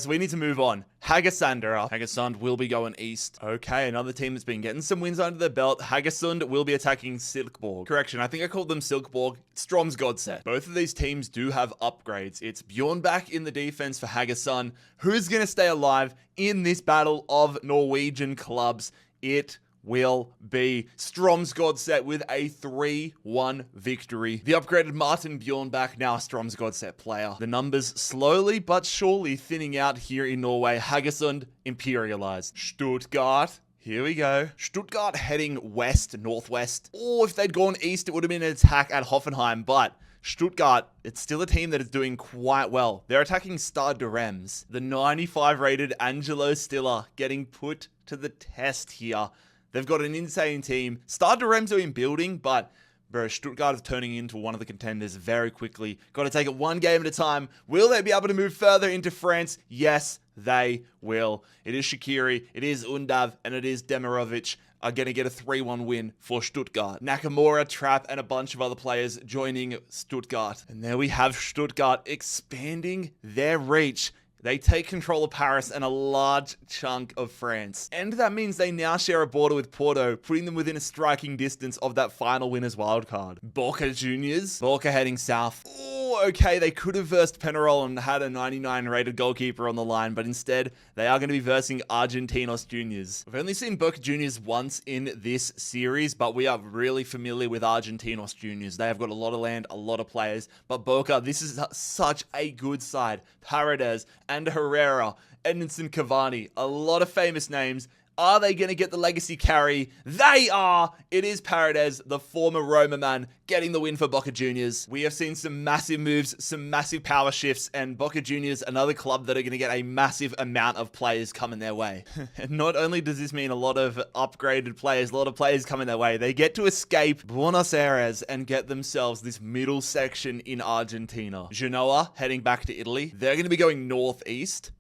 we need to move on. Haggesund will be going east. Okay, another team that's been getting some wins under their belt. Haggesund will be attacking Silkeborg. Correction, I think I called them Silkeborg. Stromsgodset. Both of these teams do have upgrades. It's Bjornbach in the defense for Haggesund. Who's going to stay alive in this battle of Norwegian clubs? It will be Stromsgodset with a 3-1 victory. The upgraded Martin Bjornbach, now a Stromsgodset player. The numbers slowly but surely thinning out here in Norway. Haggesund imperialized. Stuttgart. Here we go. Stuttgart heading west, northwest. Or if they'd gone east, it would have been an attack at Hoffenheim, but Stuttgart, it's still a team that is doing quite well. They're attacking Stade de Reims. The 95 rated Angelo Stiller getting put to the test here. They've got an insane team. Stade de Reims are in building, but bro, Stuttgart is turning into one of the contenders very quickly. Got to take it one game at a time. Will they be able to move further into France? Yes, they will. It is Shaqiri, it is Undav, and it is Demirovic are going to get a 3-1 win for Stuttgart. Nakamura, Trapp, and a bunch of other players joining Stuttgart. And there we have Stuttgart expanding their reach. They take control of Paris and a large chunk of France. And that means they now share a border with Porto, putting them within a striking distance of that final winner's wildcard. Boca Juniors. Boca heading south. Oh, okay, they could have versed Penarol and had a 99 rated goalkeeper on the line, but instead, they are going to be versing Argentinos Juniors. We've only seen Boca Juniors once in this series, but we are really familiar with Argentinos Juniors. They have got a lot of land, a lot of players, but Boca, this is such a good side. Paredes and Herrera, Edinson Cavani, a lot of famous names. Are they going to get the legacy carry? They are! It is Paredes, the former Roma man, getting the win for Boca Juniors. We have seen some massive moves, some massive power shifts, and Boca Juniors, another club that are going to get a massive amount of players coming their way. And not only does this mean a lot of upgraded players, a lot of players coming their way, they get to escape Buenos Aires and get themselves this middle section in Argentina. Genoa heading back to Italy. They're going to be going northeast.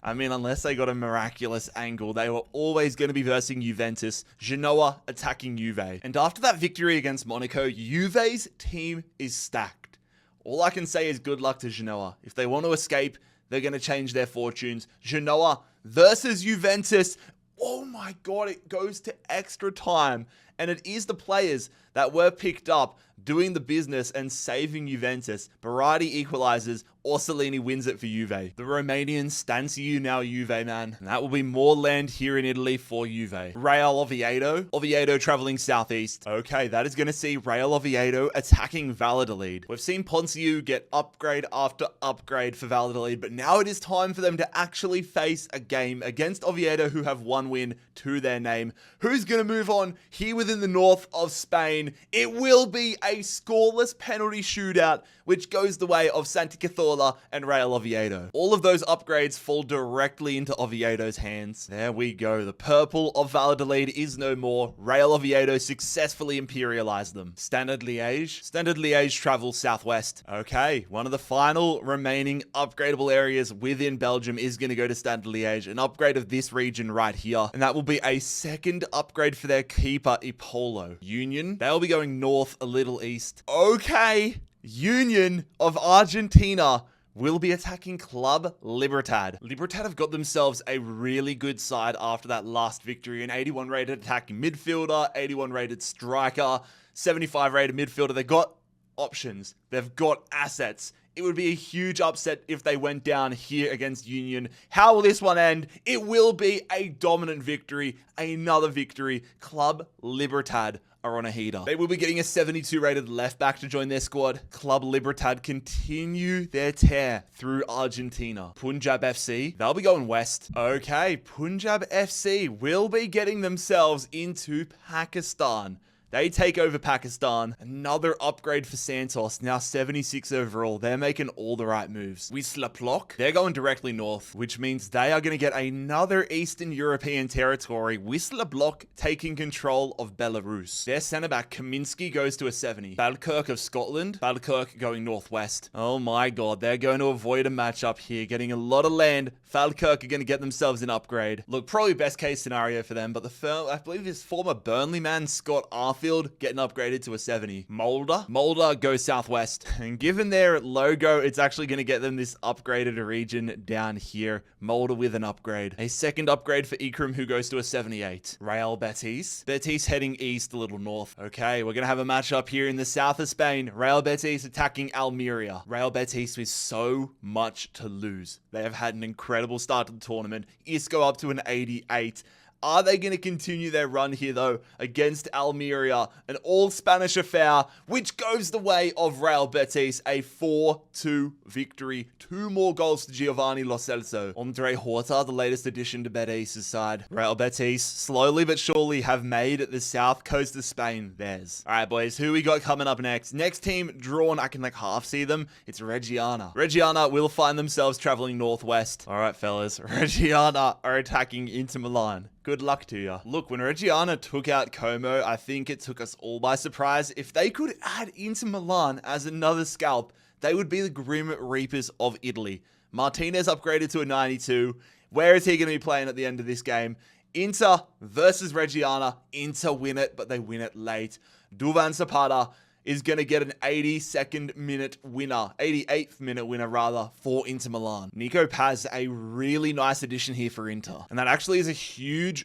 I mean, unless they got a miraculous angle, they were always going to be versing Juventus. Genoa attacking Juve. And after that victory against Monaco, Juve's team is stacked. All I can say is good luck to Genoa. If they want to escape, they're going to change their fortunes. Genoa versus Juventus. Oh my god, it goes to extra time. And it is the players that were picked up doing the business and saving Juventus. Berardi equalizes, Orsolini wins it for Juve. The Romanian Stanciu now Juve, man. And that will be more land here in Italy for Juve. Real Oviedo. Oviedo traveling southeast. Okay, that is going to see Real Oviedo attacking Valladolid. We've seen Ponciu get upgrade after upgrade for Valladolid, but now it is time for them to actually face a game against Oviedo, who have one win to their name. Who's going to move on here with within the north of Spain. It will be a scoreless penalty shootout, which goes the way of Santi Cazorla and Real Oviedo. All of those upgrades fall directly into Oviedo's hands. There we go. The purple of Valladolid is no more. Real Oviedo successfully imperialized them. Standard Liège. Standard Liège travels southwest. Okay, one of the final remaining upgradable areas within Belgium is going to go to Standard Liège, an upgrade of this region right here. And that will be a second upgrade for their keeper, Ipolo. Union, they'll be going north a little east. Okay, Union of Argentina will be attacking Club Libertad. Libertad have got themselves a really good side after that last victory. An 81 rated attacking midfielder, 81 rated striker, 75 rated midfielder. They got options. They've got assets. It would be a huge upset if they went down here against Union. How will this one end? It will be a dominant victory. Another victory. Club Libertad are on a heater. They will be getting a 72 rated left back to join their squad. Club Libertad continue their tear through Argentina. Punjab FC, they'll be going west. Okay, Punjab FC will be getting themselves into Pakistan. They take over Pakistan. Another upgrade for Santos. Now 76 overall. They're making all the right moves. Wisla Plock, they're going directly north, which means they are going to get another Eastern European territory. Wisla Plock taking control of Belarus. Their centre back, Kaminsky, goes to a 70. Falkirk of Scotland. Falkirk going northwest. Oh my god, they're going to avoid a matchup here. Getting a lot of land. Falkirk are going to get themselves an upgrade. Look, probably best case scenario for them, but I believe his former Burnley man, Scott Arfield, getting upgraded to a 70. Mulder goes southwest. And given their logo, it's actually going to get them this upgraded region down here. Mulder with an upgrade. A second upgrade for Ikram, who goes to a 78. Real Betis. Betis heading east a little north. Okay, we're going to have a matchup here in the south of Spain. Real Betis attacking Almeria. Real Betis with so much to lose. They have had an incredible start to the tournament. Isco up to an 88. Are they going to continue their run here, though, against Almeria? An all-Spanish affair, which goes the way of Real Betis. A 4-2 victory. 2 more goals to Giovanni Lo Celso. Andre Horta, the latest addition to Betis' side. Real Betis, slowly but surely, have made the south coast of Spain theirs. All right, boys, who we got coming up next? Next team drawn, I can half see them. It's Reggiana. Reggiana will find themselves traveling northwest. All right, fellas. Reggiana are attacking Inter Milan. Good luck to you. Look, when Reggiana took out Como, I think it took us all by surprise. If they could add Inter Milan as another scalp, they would be the Grim Reapers of Italy. Martinez upgraded to a 92. Where is he going to be playing at the end of this game? Inter versus Reggiana. Inter win it, but they win it late. Duvan Zapata is going to get an 82nd minute winner, 88th minute winner rather, for Inter Milan. Nico Paz, a really nice addition here for Inter. And that actually is a huge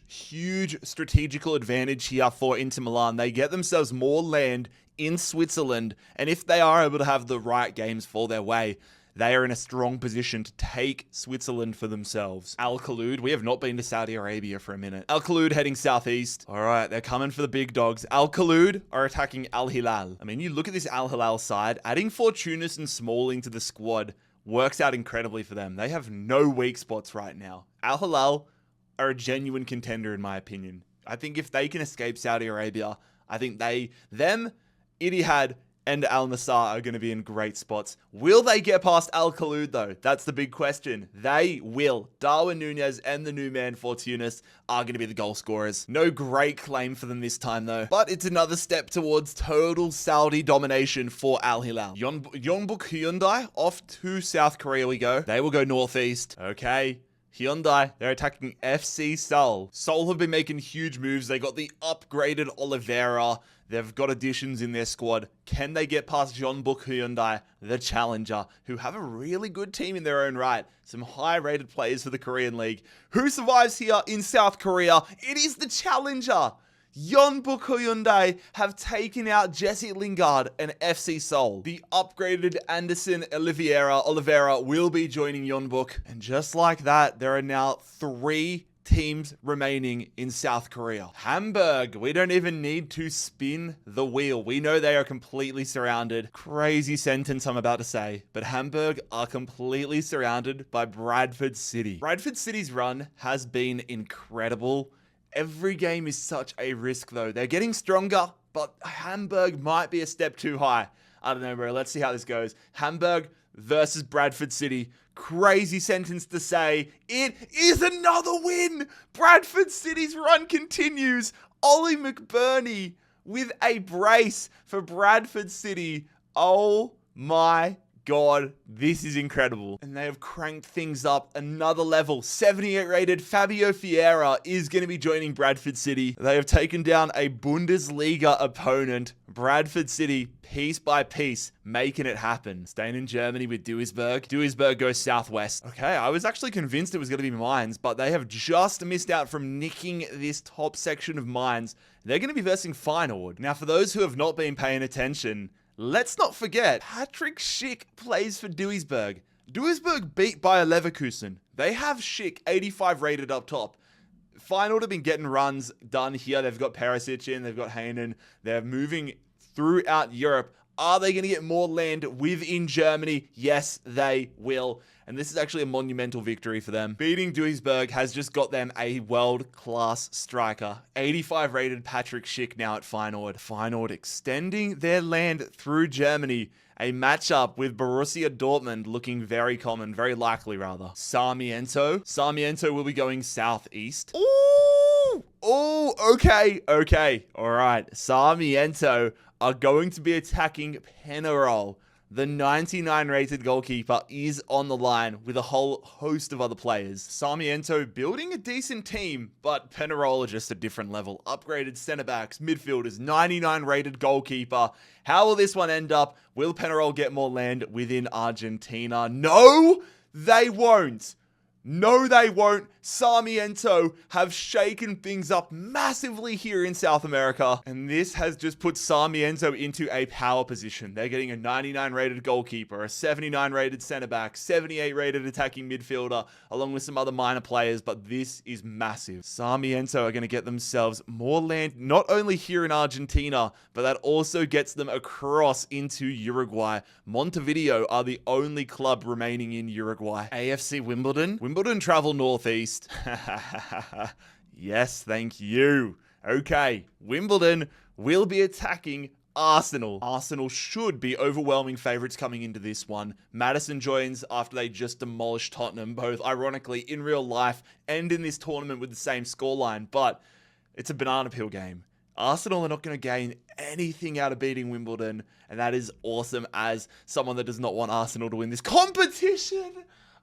strategical advantage here for Inter Milan. They get themselves more land in Switzerland, and if they are able to have the right games fall their way, they are in a strong position to take Switzerland for themselves. Al Khaloud, we have not been to Saudi Arabia for a minute. Al Khaloud heading southeast. All right, they're coming for the big dogs. Al Khaloud are attacking Al Hilal. I mean, you look at this Al Hilal side, adding Fortunas and Smalling to the squad works out incredibly for them. They have no weak spots right now. Al Hilal are a genuine contender in my opinion. I think if they can escape Saudi Arabia, I think them, Etihad, and Al Nassr are going to be in great spots. Will they get past Al Khaloud, though? That's the big question. They will. Darwin Nunez and the new man, Fortunas, are going to be the goal scorers. No great claim for them this time, though. But it's another step towards total Saudi domination for Al Hilal. Yeongbuk Hyundai, off to South Korea we go. They will go northeast. Okay. Hyundai, they're attacking FC Seoul. Seoul have been making huge moves. They got the upgraded Oliveira. They've got additions in their squad. Can they get past Jeonbuk Hyundai, the challenger, who have a really good team in their own right? Some high-rated players for the Korean League. Who survives here in South Korea? It is the challenger. Jeonbuk Hyundai have taken out Jesse Lingard and FC Seoul. The upgraded Anderson Oliveira will be joining Jeonbuk. And just like that, there are now 3 teams remaining in South Korea. Hamburg, we don't even need to spin the wheel. We know they are completely surrounded. Crazy sentence I'm about to say, but Hamburg are completely surrounded by Bradford City. Bradford City's run has been incredible. Every game is such a risk, though. They're getting stronger, but Hamburg might be a step too high. I don't know, bro. Let's see how this goes. Hamburg versus Bradford City. Crazy sentence to say. It is another win. Bradford City's run continues. Ollie McBurney with a brace for Bradford City. Oh my God, this is incredible. And they have cranked things up another level. 78 rated Fabio Vieira is going to be joining Bradford City. They have taken down a Bundesliga opponent. Bradford City, piece by piece, making it happen. Staying in Germany with Duisburg. Duisburg goes southwest. Okay, I was actually convinced it was going to be Mainz, but they have just missed out from nicking this top section of Mainz. They're going to be versing Feyenoord. Now, for those who have not been paying attention, let's not forget, Patrick Schick plays for Duisburg. Duisburg beat Bayer Leverkusen. They have Schick 85 rated up top. Feyenoord have been getting runs done here. They've got Perisic in, they've got Heinen. They're moving throughout Europe. Are they going to get more land within Germany? Yes, they will. And this is actually a monumental victory for them. Beating Duisburg has just got them a world-class striker. 85 rated Patrick Schick now at Feyenoord. Feyenoord extending their land through Germany. A matchup with Borussia Dortmund looking very common, very likely rather. Sarmiento. Sarmiento will be going southeast. Ooh! Oh, okay. All right. Sarmiento are going to be attacking Penarol. The 99 rated goalkeeper is on the line with a whole host of other players. Sarmiento building a decent team, but Penarol are just a different level. Upgraded centre backs, midfielders, 99 rated goalkeeper. How will this one end up? Will Penarol get more land within Argentina? No, they won't. No, they won't. Sarmiento have shaken things up massively here in South America. And this has just put Sarmiento into a power position. They're getting a 99 rated goalkeeper, a 79 rated center back, 78 rated attacking midfielder, along with some other minor players. But this is massive. Sarmiento are going to get themselves more land, not only here in Argentina, but that also gets them across into Uruguay. Montevideo are the only club remaining in Uruguay. AFC Wimbledon. Wimbledon travel northeast. Yes, thank you. Okay, Wimbledon will be attacking Arsenal. Arsenal should be overwhelming favourites coming into this one. Madison joins after they just demolished Tottenham, both ironically in real life and in this tournament with the same scoreline, but it's a banana peel game. Arsenal are not going to gain anything out of beating Wimbledon, and that is awesome as someone that does not want Arsenal to win this competition.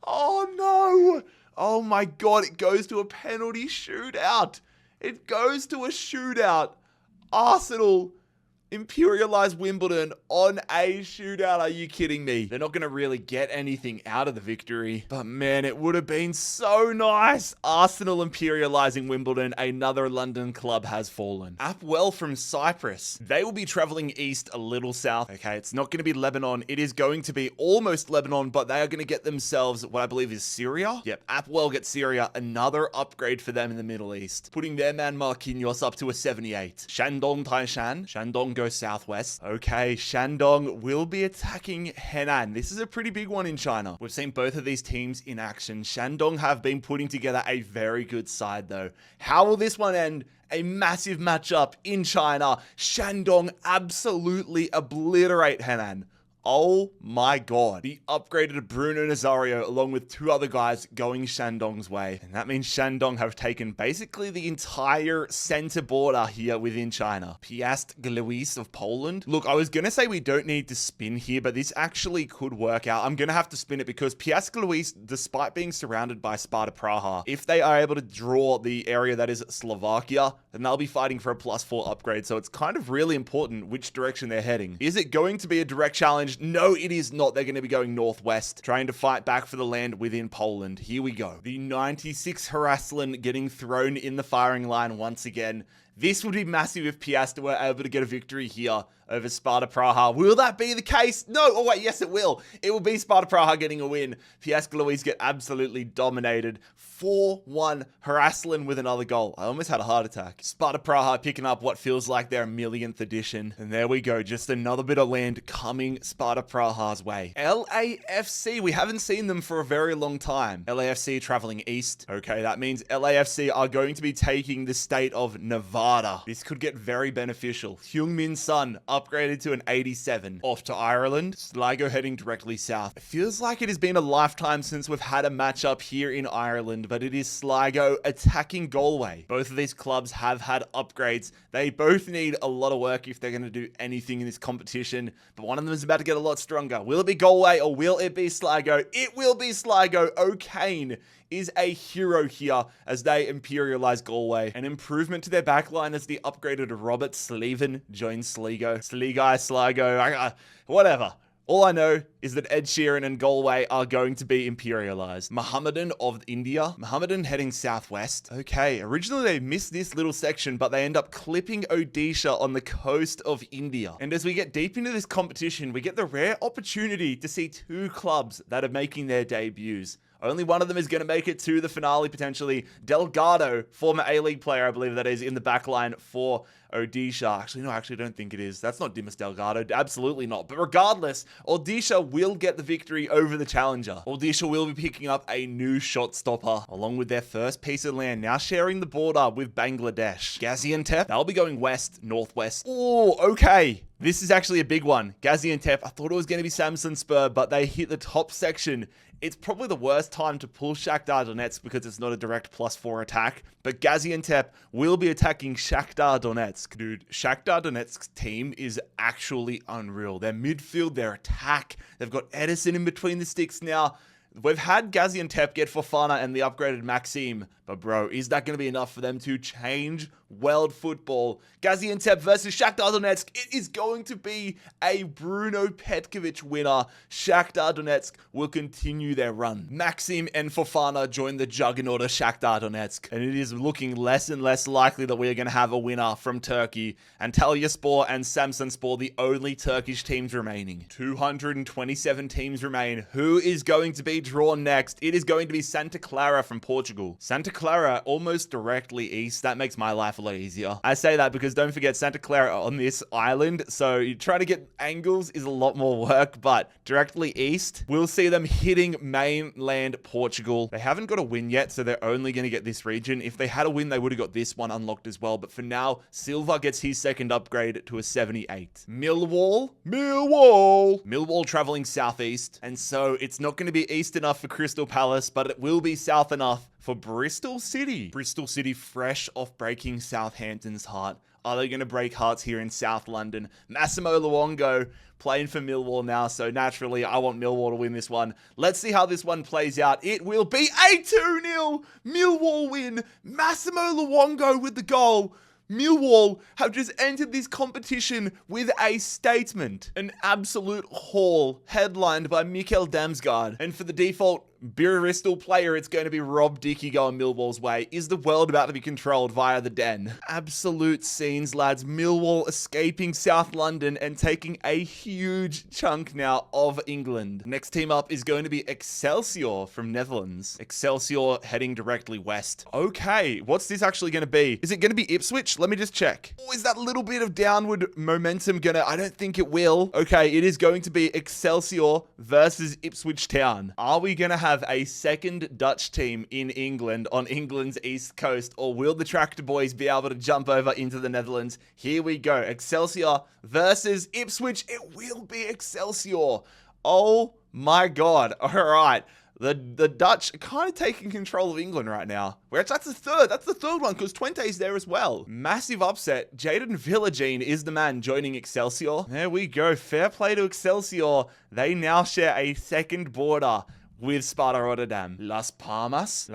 Oh no! Oh my God, it goes to a penalty shootout. It goes to a shootout. Arsenal imperialize Wimbledon on a shootout. Are you kidding me? They're not going to really get anything out of the victory, but man, it would have been so nice. Arsenal imperializing Wimbledon. Another London club has fallen. Apwell from Cyprus. They will be traveling east a little south. Okay, it's not going to be Lebanon. It is going to be almost Lebanon, but they are going to get themselves what I believe is Syria. Yep, Apwell gets Syria. Another upgrade for them in the Middle East. Putting their man Marquinhos up to a 78. Shandong Taishan. Shandong goes southwest. Okay, Shandong will be attacking Henan. This is a pretty big one in China. We've seen both of these teams in action. Shandong have been putting together a very good side though. How will this one end? A massive matchup in China. Shandong absolutely obliterate Henan. Oh my God. The upgraded Bruno Nazario along with two other guys going Shandong's way. And that means Shandong have taken basically the entire center border here within China. Piast Gliwice of Poland. Look, I was going to say we don't need to spin here, but this actually could work out. I'm going to have to spin it because Piast Gliwice, despite being surrounded by Sparta Praha, if they are able to draw the area that is Slovakia, then they'll be fighting for a +4 upgrade. So it's kind of really important which direction they're heading. Is it going to be a direct challenge? No, it is not. They're going to be going northwest, trying to fight back for the land within Poland. Here we go. The 96 Harasslan getting thrown in the firing line once again. This would be massive if Piast were able to get a victory here over Sparta Praha. Will that be the case? No. Oh, wait. Yes, it will. It will be Sparta Praha getting a win. Piast Gluis get absolutely dominated. 4-1. Haraslin with another goal. I almost had a heart attack. Sparta Praha picking up what feels like their millionth edition. And there we go. Just another bit of land coming Sparta Praha's way. LAFC. We haven't seen them for a very long time. LAFC traveling east. Okay, that means LAFC are going to be taking the state of Nevada. This could get very beneficial. Heung-min Son upgraded to an 87. Off to Ireland. Sligo heading directly south. It feels like it has been a lifetime since we've had a matchup here in Ireland, but it is Sligo attacking Galway. Both of these clubs have had upgrades. They both need a lot of work if they're going to do anything in this competition, but one of them is about to get a lot stronger. Will it be Galway or will it be Sligo? It will be Sligo. O'Kane is a hero here as they imperialize Galway. An improvement to their backline as the upgraded Robert Sleven joins Sligo. Sligo, whatever. All I know is that Ed Sheeran and Galway are going to be imperialized. Mohammedan of India. Mohammedan heading southwest. Okay, originally they missed this little section, but they end up clipping Odisha on the coast of India. And as we get deep into this competition, we get the rare opportunity to see two clubs that are making their debuts. Only one of them is going to make it to the finale, potentially. Delgado, former A-League player, I believe that is, in the backline for Odisha. Actually, no, I don't think it is. That's not Dimas Delgado. Absolutely not. But regardless, Odisha will get the victory over the challenger. Odisha will be picking up a new shot stopper, along with their first piece of land, now sharing the border with Bangladesh. Gaziantep, they'll be going west, northwest. Oh, okay. This is actually a big one. Gaziantep, I thought it was going to be Samsun Spur, but they hit the top section. It's probably the worst time to pull Shakhtar Donetsk because it's not a direct +4 attack. But Gaziantep will be attacking Shakhtar Donetsk. Dude, Shakhtar Donetsk's team is actually unreal. Their midfield, their attack. They've got Edison in between the sticks now. We've had Gaziantep get Fofana and the upgraded Maxime, but bro, is that going to be enough for them to change world football? Gaziantep versus Shakhtar Donetsk. It is going to be a Bruno Petkovic winner. Shakhtar Donetsk will continue their run. Maxime and Fofana join the juggernaut of Shakhtar Donetsk, and it is looking less and less likely that we are going to have a winner from Turkey. Antalyaspor and Samsunspor, the only Turkish teams remaining. 227 teams remain. Who is going to be drawn next? It is going to be Santa Clara from Portugal. Santa Clara almost directly east. That makes my life a lot easier. I say that because don't forget Santa Clara on this island, so you try to get angles is a lot more work, but directly east, we'll see them hitting mainland Portugal. They haven't got a win yet, so they're only going to get this region. If they had a win, they would have got this one unlocked as well, but for now, Silva gets his second upgrade to a 78. Millwall traveling southeast, and so it's not going to be east enough for Crystal Palace, but it will be south enough for Bristol City. Bristol City fresh off breaking Southampton's heart. Are they going to break hearts here in South London? Massimo Luongo playing for Millwall now, so naturally I want Millwall to win this one. Let's see how this one plays out. It will be a 2-0 Millwall win. Massimo Luongo with the goal. Millwall have just entered this competition with a statement. An absolute haul headlined by Mikkel Damsgaard. And for the default Bristol player, it's going to be Rob Dickey going Millwall's way. Is the world about to be controlled via the Den? Absolute scenes, lads. Millwall escaping South London and taking a huge chunk now of England. Next team up is going to be Excelsior from Netherlands. Excelsior heading directly west. Okay, what's this actually going to be? Is it going to be Ipswich? Let me just check. Oh, is that little bit of downward momentum gonna... I don't think it will. Okay, it is going to be Excelsior versus Ipswich Town. Are we going to have a second Dutch team in England on England's east coast, or will the Tractor Boys be able to jump over into the Netherlands? Here we go. Excelsior versus Ipswich. It will be Excelsior. Oh my God. All right. The Dutch are kind of taking control of England right now. That's the third one because Twente's there as well. Massive upset. Jayden Villagine is the man joining Excelsior. There we go. Fair play to Excelsior. They now share a second border with Sparta Rotterdam. Las Palmas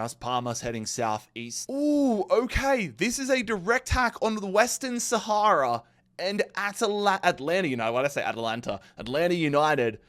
heading southeast. Ooh, okay. This is a direct hack onto the Western Sahara and Atlanta United.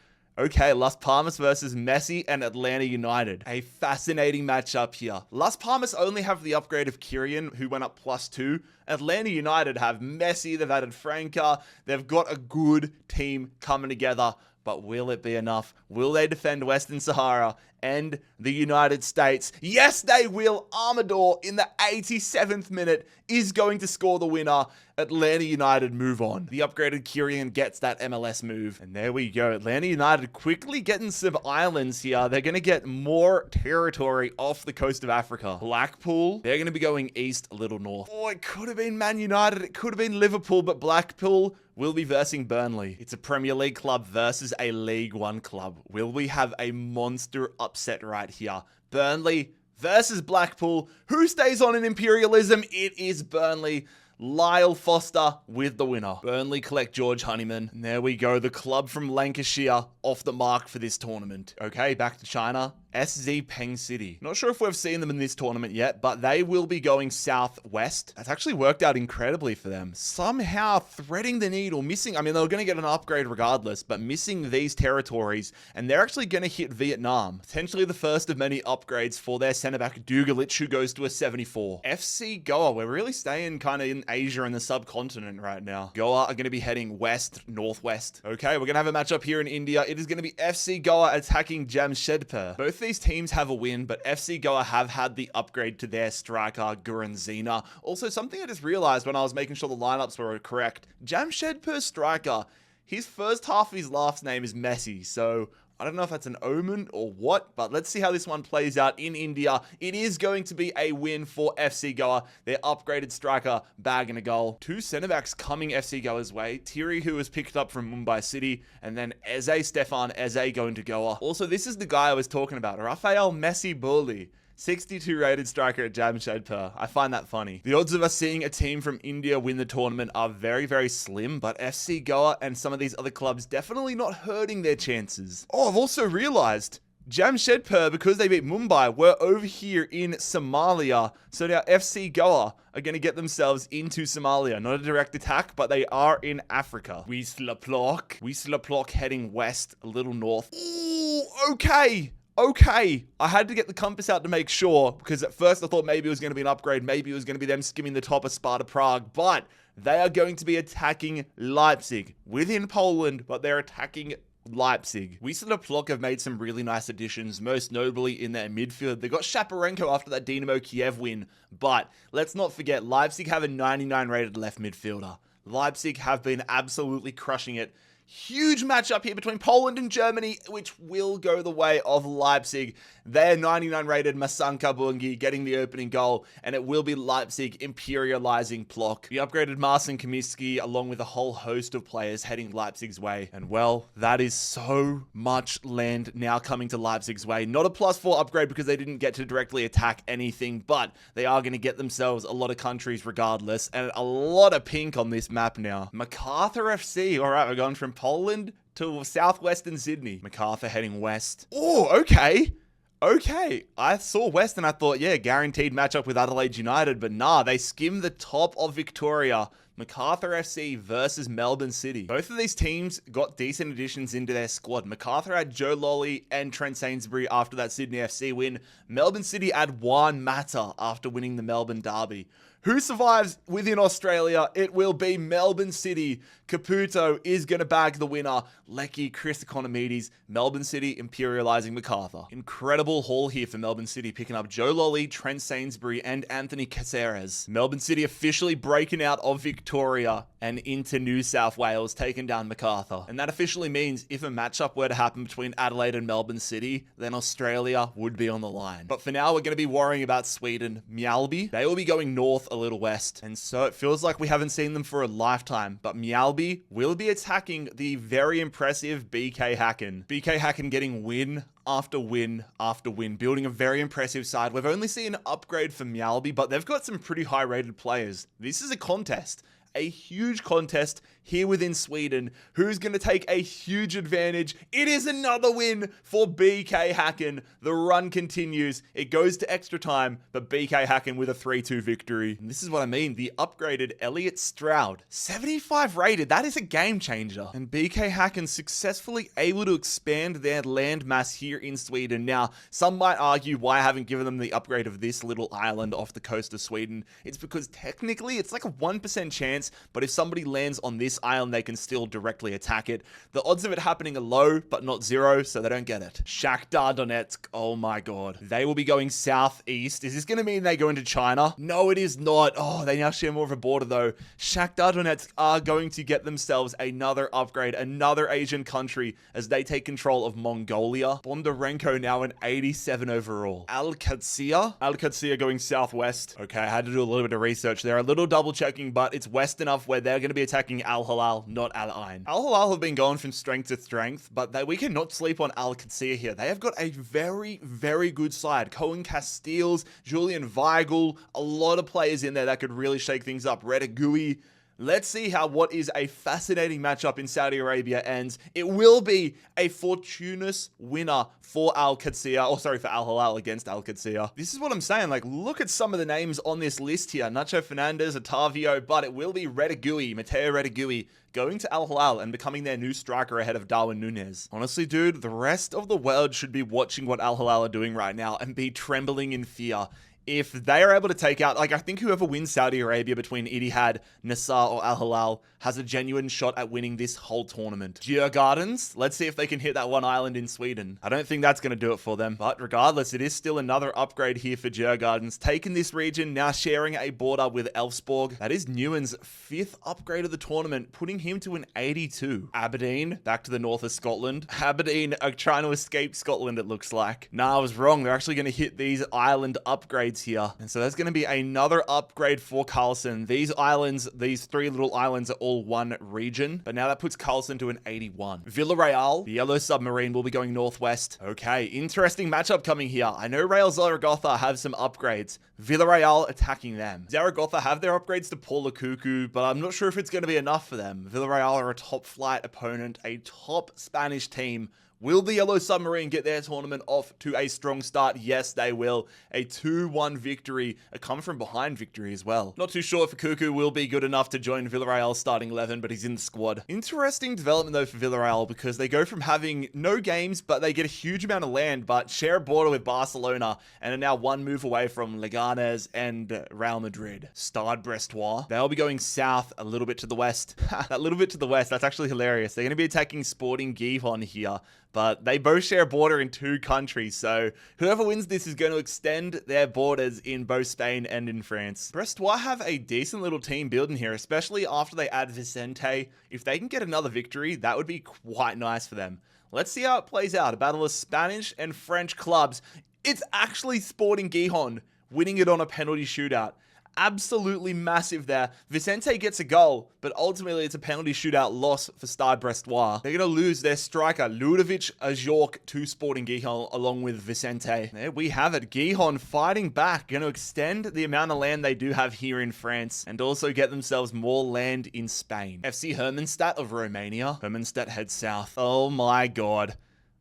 Okay, Las Palmas versus Messi and Atlanta United. A fascinating matchup here. Las Palmas only have the upgrade of Kyrian, who went up +2. Atlanta United have Messi, they've added Franca. They've got a good team coming together. But will it be enough? Will they defend Western Sahara and the United States? Yes, they will. Amador in the 87th minute is going to score the winner. Atlanta United move on. The upgraded Kyrian gets that MLS move. And there we go. Atlanta United quickly getting some islands here. They're going to get more territory off the coast of Africa. Blackpool, they're going to be going east, a little north. Oh, it could have been Man United. It could have been Liverpool, but Blackpool will be versing Burnley. It's a Premier League club versus a League One club. Will we have a monster upset right here? Burnley versus Blackpool. Who stays on in Imperialism? It is Burnley. Lyle Foster with the winner. Burnley collect George Honeyman. And there we go. The club from Lancashire off the mark for this tournament. Okay, back to China. SZ Peng City. Not sure if we've seen them in this tournament yet, but they will be going southwest. That's actually worked out incredibly for them. Somehow threading the needle, missing, I mean, they were going to get an upgrade regardless, but missing these territories, and they're actually going to hit Vietnam. Potentially the first of many upgrades for their centre-back Dugalich, who goes to a 74. FC Goa, we're really staying kind of in Asia and the subcontinent right now. Goa are going to be heading west, northwest. Okay, we're going to have a matchup here in India. It is going to be FC Goa attacking Jamshedpur. Both these teams have a win, but FC Goa have had the upgrade to their striker, Guranzina. Also, something I just realized when I was making sure the lineups were correct. Jamshedpur's striker, his first half of his last name is Messi, so I don't know if that's an omen or what, but let's see how this one plays out in India. It is going to be a win for FC Goa. Their upgraded striker bagging a goal. Two centre-backs coming FC Goa's way. Thierry, who was picked up from Mumbai City, and then Stefan Eze going to Goa. Also, this is the guy I was talking about, Rafael Messi Bulli. 62 rated striker at Jamshedpur. I find that funny. The odds of us seeing a team from India win the tournament are very, very slim, but FC Goa and some of these other clubs definitely not hurting their chances. Oh, I've also realized Jamshedpur, because they beat Mumbai, were over here in Somalia. So now FC Goa are going to get themselves into Somalia. Not a direct attack, but they are in Africa. Wisla Plock heading west, a little north. Ooh, okay. Okay, I had to get the compass out to make sure, because at first I thought maybe it was going to be an upgrade, maybe it was going to be them skimming the top of Sparta Prague, but they are going to be attacking Leipzig within Poland, but they're attacking Leipzig. Wisla Plock have made some really nice additions, most notably in their midfield. They got Shaparenko after that Dynamo Kiev win, but let's not forget, Leipzig have a 99 rated left midfielder. Leipzig have been absolutely crushing it. Huge matchup here between Poland and Germany, which will go the way of Leipzig. They're 99 rated Masanka Bungi getting the opening goal, and it will be Leipzig imperializing Plock. The upgraded Marcin Kamiński, along with a whole host of players heading Leipzig's way. And well, that is so much land now coming to Leipzig's way. Not a +4 upgrade because they didn't get to directly attack anything, but they are going to get themselves a lot of countries regardless, and a lot of pink on this map now. MacArthur FC. All right, we're going from Poland to southwestern Sydney. MacArthur heading west. Oh, okay. Okay, I saw West and I thought, yeah, guaranteed matchup with Adelaide United, but nah, they skimmed the top of Victoria. MacArthur FC versus Melbourne City. Both of these teams got decent additions into their squad. MacArthur had Joe Lolly and Trent Sainsbury after that Sydney FC win. Melbourne City had Juan Mata after winning the Melbourne Derby. Who survives within Australia? It will be Melbourne City. Caputo is going to bag the winner. Lecky, Chris Economides, Melbourne City imperializing MacArthur. Incredible haul here for Melbourne City, picking up Joe Lolly, Trent Sainsbury, and Anthony Caceres. Melbourne City officially breaking out of Victoria and into New South Wales, taking down MacArthur. And that officially means if a matchup were to happen between Adelaide and Melbourne City, then Australia would be on the line. But for now, we're going to be worrying about Sweden. Mjällby, they will be going north a little west. And so it feels like we haven't seen them for a lifetime, but Mjällby will be attacking the very impressive BK Häcken. BK Häcken getting win after win after win, building a very impressive side. We've only seen an upgrade for Mjällby, but they've got some pretty high rated players. This is a contest. a huge contest here within Sweden. Who's going to take a huge advantage? It is another win for BK Häcken. The run continues. It goes to extra time, but BK Häcken with a 3-2 victory. And this is what I mean. The upgraded Elliot Stroud, 75 rated. That is a game changer. And BK Häcken successfully able to expand their land mass here in Sweden. Now, some might argue why I haven't given them the upgrade of this little island off the coast of Sweden. It's because technically it's like a 1% chance, but if somebody lands on this island, they can still directly attack it. The odds of it happening are low, but not zero, so they don't get it. Shakhtar Donetsk, oh my god. They will be going southeast. Is this going to mean they go into China? No, it is not. Oh, they now share more of a border though. Shakhtar Donetsk are going to get themselves another upgrade, another Asian country as they take control of Mongolia. Bondarenko now an 87 overall. Al-Qadsiya going southwest. Okay, I had to do a little bit of research there. A little double checking, but it's west enough where they're going to be attacking Al-Hilal, not Al-Ain. Al-Hilal have been going from strength to strength, but we cannot sleep on Al-Qadsiya here. They have got a very, very good side. Cohen Castiles, Julian Weigel, a lot of players in there that could really shake things up. Redagui. Let's see how what is a fascinating matchup in Saudi Arabia ends. It will be a fortuitous winner for for Al-Hilal against Al-Qadsiya. This is what I'm saying. Like, look at some of the names on this list here. Nacho Fernandez, Otavio, but it will be Redagui, Matteo Redagui, going to Al-Hilal and becoming their new striker ahead of Darwin Núñez. Honestly, dude, the rest of the world should be watching what Al-Hilal are doing right now and be trembling in fear. If they are able to take out, like, I think whoever wins Saudi Arabia between Ittihad, Nassr, or Al-Hilal has a genuine shot at winning this whole tournament. Djurgårdens, let's see if they can hit that one island in Sweden. I don't think that's going to do it for them, but regardless, it is still another upgrade here for Djurgårdens. Taking this region, now sharing a border with Elfsborg. That is Newen's 5th upgrade of the tournament, putting him to an 82. Aberdeen, back to the north of Scotland. Aberdeen are trying to escape Scotland, it looks like. Nah, I was wrong. They're actually going to hit these island upgrades here. And so that's going to be another upgrade for Carlson. These islands, these 3 little islands are all one region, but now that puts Carlson to an 81. Villarreal, the Yellow Submarine, will be going northwest. Okay, interesting matchup coming here. I know Real Zaragoza have some upgrades. Villarreal attacking them. Zaragoza have their upgrades to Paula Cuckoo, but I'm not sure if it's going to be enough for them. Villarreal are a top flight opponent, a top Spanish team. Will the Yellow Submarine get their tournament off to a strong start? Yes, they will. A 2-1 victory, a come-from-behind victory as well. Not too sure if Cuckoo will be good enough to join Villarreal's starting 11, but he's in the squad. Interesting development, though, for Villarreal, because they go from having no games, but they get a huge amount of land, but share a border with Barcelona, and are now 1 move away from Leganes and Real Madrid. Stade Brestois, they'll be going south a little bit to the west. That little bit to the west, that's actually hilarious. They're going to be attacking Sporting Gijón here. But they both share a border in 2 countries, so whoever wins this is going to extend their borders in both Spain and in France. Brestois have a decent little team building here, especially after they add Vicente. If they can get another victory, that would be quite nice for them. Let's see how it plays out. A battle of Spanish and French clubs. It's actually Sporting Gijón winning it on a penalty shootout. Absolutely massive there. Vicente gets a goal, but ultimately it's a penalty shootout loss for Stade Brestois. They're going to lose their striker, Ludovic Ajorc, to Sporting Gijón along with Vicente. There we have it. Gijón fighting back, going to extend the amount of land they do have here in France and also get themselves more land in Spain. FC Hermannstadt of Romania. Hermannstadt heads south. Oh my god.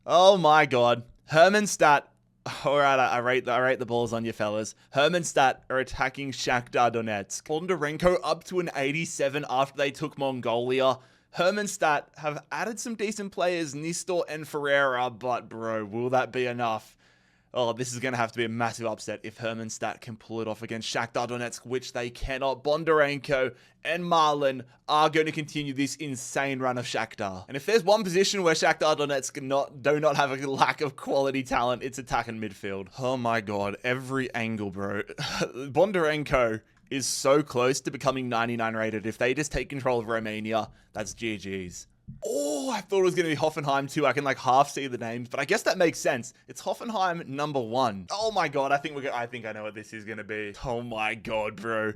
Oh my god. Hermannstadt. Alright, I rate the balls on you fellas. Hermannstadt are attacking Shakhtar Donetsk. Bondarenko up to an 87 after they took Mongolia. Hermannstadt have added some decent players, Nistor and Ferreira, but bro, will that be enough? Oh, this is going to have to be a massive upset if Hermannstadt can pull it off against Shakhtar Donetsk, which they cannot. Bondarenko and Marlin are going to continue this insane run of Shakhtar. And if there's one position where Shakhtar Donetsk do not have a lack of quality talent, it's attack and midfield. Oh my god, every angle, bro. Bondarenko is so close to becoming 99 rated. If they just take control of Romania, that's GG's. Oh, I thought it was going to be Hoffenheim too. I can like half see the names, but I guess that makes sense. It's Hoffenheim number 1. Oh my god, I think I know what this is going to be. Oh my god, bro.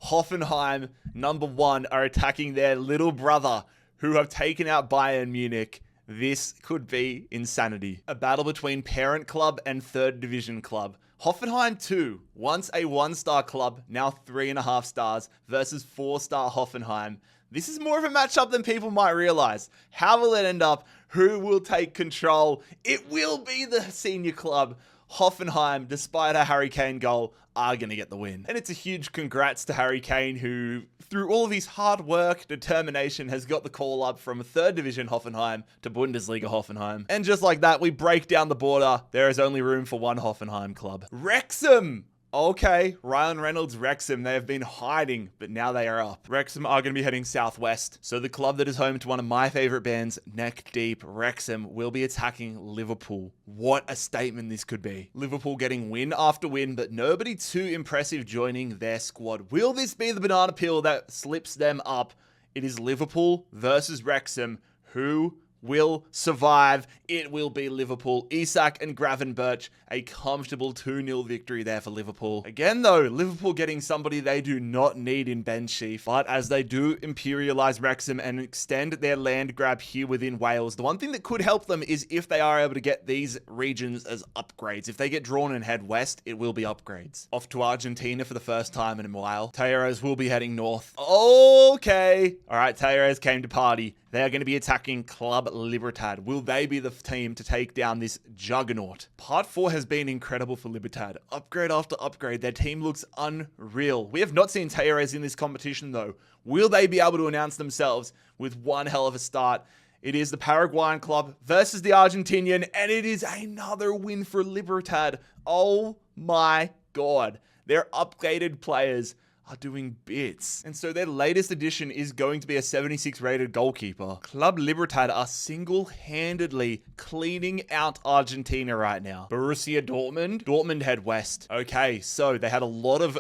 Hoffenheim number 1 are attacking their little brother who have taken out Bayern Munich. This could be insanity. A battle between parent club and third division club. Hoffenheim 2, once a 1-star club, now 3.5 stars, versus 4-star Hoffenheim. This is more of a matchup than people might realize. How will it end up? Who will take control? It will be the senior club. Hoffenheim, despite a Harry Kane goal, are going to get the win. And it's a huge congrats to Harry Kane, who, through all of his hard work, determination, has got the call up from 3rd Division Hoffenheim to Bundesliga Hoffenheim. And just like that, we break down the border. There is only room for one Hoffenheim club. Wrexham! Okay, Ryan Reynolds, Wrexham, they have been hiding, but now they are up. Wrexham are going to be heading southwest. So the club that is home to one of my favorite bands, Neck Deep, Wrexham, will be attacking Liverpool. What a statement this could be. Liverpool getting win after win, but nobody too impressive joining their squad. Will this be the banana peel that slips them up? It is Liverpool versus Wrexham. Who will survive? It will be Liverpool. Isak and Gravenberch, a comfortable 2-0 victory there for Liverpool. Again though, Liverpool getting somebody they do not need in Ben Sheaf, but as they do imperialize Wrexham and extend their land grab here within Wales, the one thing that could help them is if they are able to get these regions as upgrades. If they get drawn and head west, it will be upgrades. Off to Argentina for the first time in a while. Talleres will be heading north. Okay. All right, Talleres came to party. They are going to be attacking Club Libertad. Will they be the team to take down this juggernaut? Part 4 has been incredible for Libertad. Upgrade after upgrade, their team looks unreal. We have not seen Talleres in this competition though. Will they be able to announce themselves with one hell of a start? It is the Paraguayan club versus the Argentinian, and it is another win for Libertad. Oh my God. Their upgraded players are doing bits. And so their latest addition is going to be a 76 rated goalkeeper. Club Libertad are single-handedly cleaning out Argentina right now. Borussia Dortmund. Dortmund head west. Okay, so they had a lot of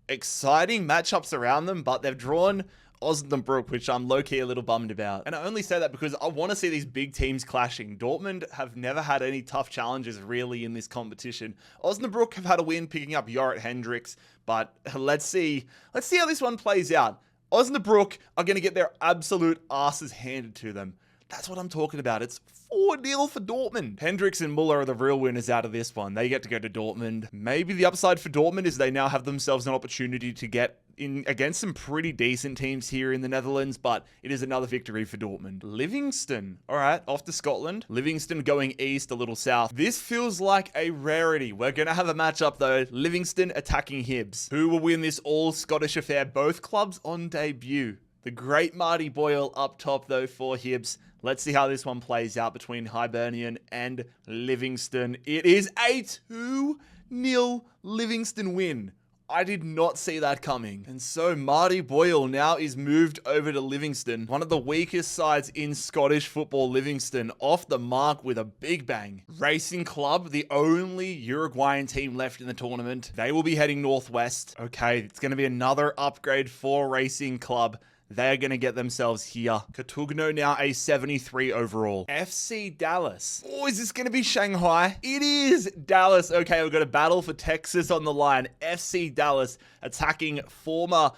exciting matchups around them, but they've drawn Osnabrück, which I'm low-key a little bummed about. And I only say that because I want to see these big teams clashing. Dortmund have never had any tough challenges really in this competition. Osnabrück have had a win picking up Jorrit Hendricks, but let's see how this one plays out. Osnabrück are going to get their absolute asses handed to them. That's what I'm talking about. It's 4-0 for Dortmund. Hendricks and Muller are the real winners out of this one. They get to go to Dortmund. Maybe the upside for Dortmund is they now have themselves an opportunity to get in against some pretty decent teams here in the Netherlands, but it is another victory for Dortmund. Livingston. All right, off to Scotland. Livingston going east, a little south. This feels like a rarity. We're going to have a matchup though. Livingston attacking Hibs. Who will win this all Scottish affair? Both clubs on debut. The great Marty Boyle up top though for Hibs. Let's see how this one plays out between Hibernian and Livingston. It is a 2-0 Livingston win. I did not see that coming. And so Marty Boyle now is moved over to Livingston. One of the weakest sides in Scottish football, Livingston, off the mark with a big bang. Racing Club, the only Uruguayan team left in the tournament. They will be heading northwest. Okay, it's going to be another upgrade for Racing Club. They're going to get themselves here. Catugno now a 73 overall. FC Dallas. Oh, is this going to be Shanghai? It is Dallas. Okay, we've got a battle for Texas on the line. FC Dallas attacking former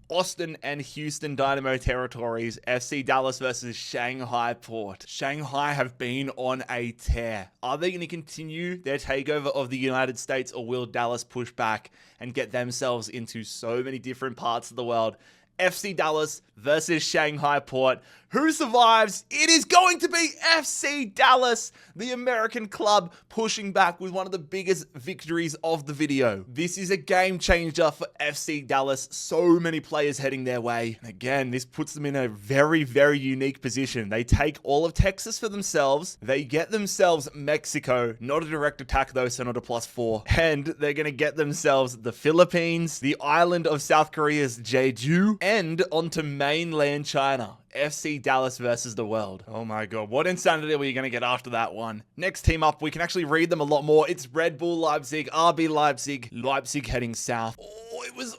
Austin and Houston Dynamo territories. FC Dallas versus Shanghai Port. Shanghai have been on a tear. Are they going to continue their takeover of the United States, or will Dallas push back and get themselves into so many different parts of the world? FC Dallas versus Shanghai Port. Who survives? It is going to be FC Dallas, the American club, pushing back with one of the biggest victories of the video. This is a game changer for FC Dallas. So many players heading their way. And again, this puts them in a very, very unique position. They take all of Texas for themselves. They get themselves Mexico. Not a direct attack though, so not a +4. And they're going to get themselves the Philippines, the island of South Korea's Jeju, and onto mainland China. FC Dallas versus the world. Oh my God. What insanity are we going to get after that one? Next team up, we can actually read them a lot more. It's Red Bull Leipzig, RB Leipzig, Leipzig heading south. Oh, it was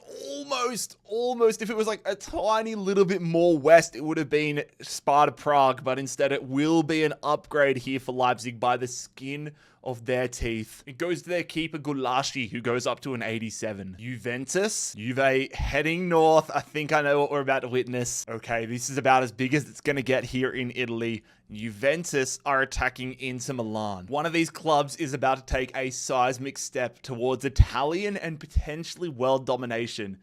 almost, if it was like a tiny little bit more west, it would have been Sparta Prague, but instead it will be an upgrade here for Leipzig by the skin of their teeth. It goes to their keeper Gulashi, who goes up to an 87. Juve heading north. I think I know what we're about to witness. Okay, this is about as big as it's going to get here in Italy. Juventus are attacking Inter Milan. One of these clubs is about to take a seismic step towards Italian and potentially world domination.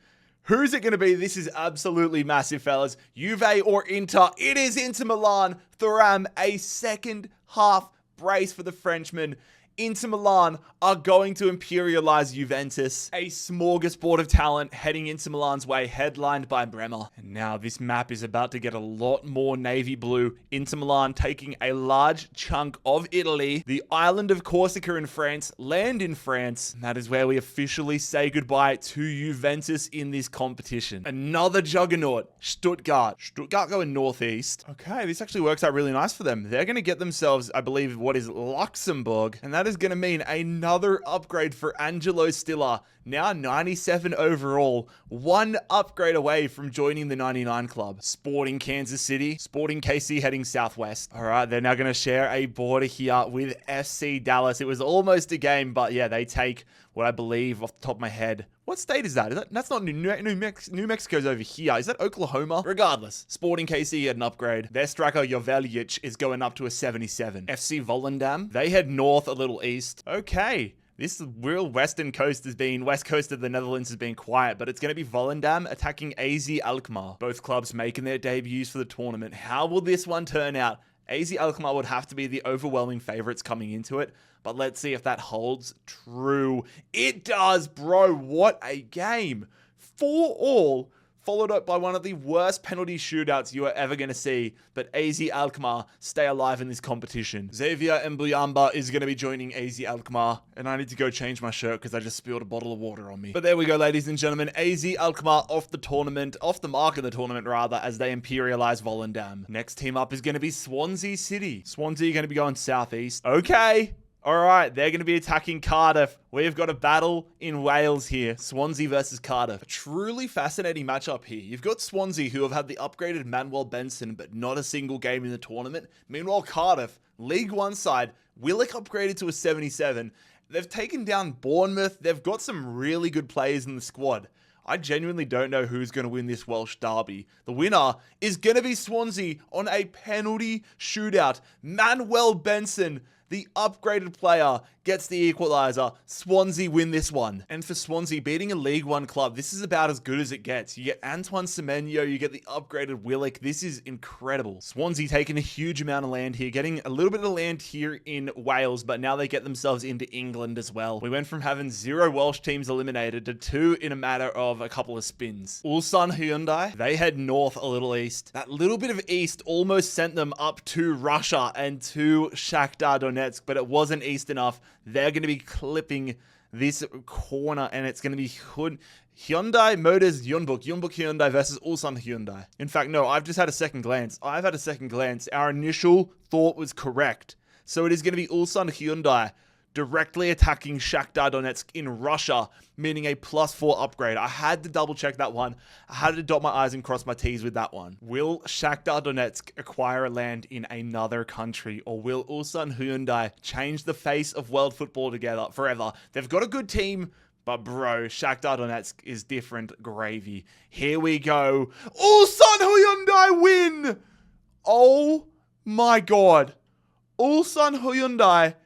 Who's it going to be? This is absolutely massive, fellas. Juve or Inter? It is Inter Milan. Thuram, a second half brace for the Frenchman. Inter Milan are going to imperialize Juventus. A smorgasbord of talent heading Inter Milan's way, headlined by Bremer. And now this map is about to get a lot more navy blue. Inter Milan taking a large chunk of Italy, the island of Corsica in France, land in France. And that is where we officially say goodbye to Juventus in this competition. Another juggernaut, Stuttgart. Stuttgart going northeast. Okay, this actually works out really nice for them. They're going to get themselves, I believe, what is Luxembourg. And that is going to mean another upgrade for Angelo Stiller. Now 97 overall, one upgrade away from joining the 99 club. Sporting Kansas City, Sporting KC heading southwest. All right, they're now going to share a border here with FC Dallas. It was almost a game, but yeah, they take what I believe off the top of my head. What state is that? That's not New Mexico's over here. Is that Oklahoma? Regardless, Sporting KC had an upgrade. Their striker Jovelic is going up to a 77. FC Volendam, they head north a little east. Okay. This real west coast of the Netherlands has been quiet, but it's going to be Volendam attacking AZ Alkmaar. Both clubs making their debuts for the tournament. How will this one turn out? AZ Alkmaar would have to be the overwhelming favorites coming into it, but let's see if that holds true. It does, bro. What a game. 4-4, followed up by one of the worst penalty shootouts you are ever going to see, but AZ Alkmaar stay alive in this competition. Xavier Mbuyamba is going to be joining AZ Alkmaar, and I need to go change my shirt because I just spilled a bottle of water on me. But there we go, ladies and gentlemen. AZ Alkmaar off the mark of the tournament rather, as they imperialize Volendam. Next team up is going to be Swansea City. Swansea are going to be going southeast. Okay. All right, they're going to be attacking Cardiff. We've got a battle in Wales here. Swansea versus Cardiff. A truly fascinating matchup here. You've got Swansea, who have had the upgraded Manuel Benson, but not a single game in the tournament. Meanwhile, Cardiff, League One side, Willock upgraded to a 77. They've taken down Bournemouth. They've got some really good players in the squad. I genuinely don't know who's going to win this Welsh derby. The winner is going to be Swansea on a penalty shootout. Manuel Benson, the upgraded player, gets the equaliser. Swansea win this one. And for Swansea, beating a League One club, this is about as good as it gets. You get Antoine Semenyo, you get the upgraded Willock. This is incredible. Swansea taking a huge amount of land here, getting a little bit of land here in Wales, but now they get themselves into England as well. We went from having 0 Welsh teams eliminated to 2 in a matter of a couple of spins. Ulsan Hyundai, they head north a little east. That little bit of east almost sent them up to Russia and to Shakhtar Donetsk, but it wasn't east enough. They're going to be clipping this corner, and it's going to be Hyundai Motors Yeonbuk Hyundai versus Ulsan Hyundai. In fact, no, I've just had a second glance. Our initial thought was correct. So it is going to be Ulsan Hyundai directly attacking Shakhtar Donetsk in Russia, meaning a +4 upgrade. I had to double check that one. I had to dot my I's and cross my T's with that one. Will Shakhtar Donetsk acquire a land in another country, or will Ulsan Hyundai change the face of world football together forever? They've got a good team, but bro, Shakhtar Donetsk is different gravy. Here we go. Ulsan Hyundai win! Oh my god. Ulsan Hyundai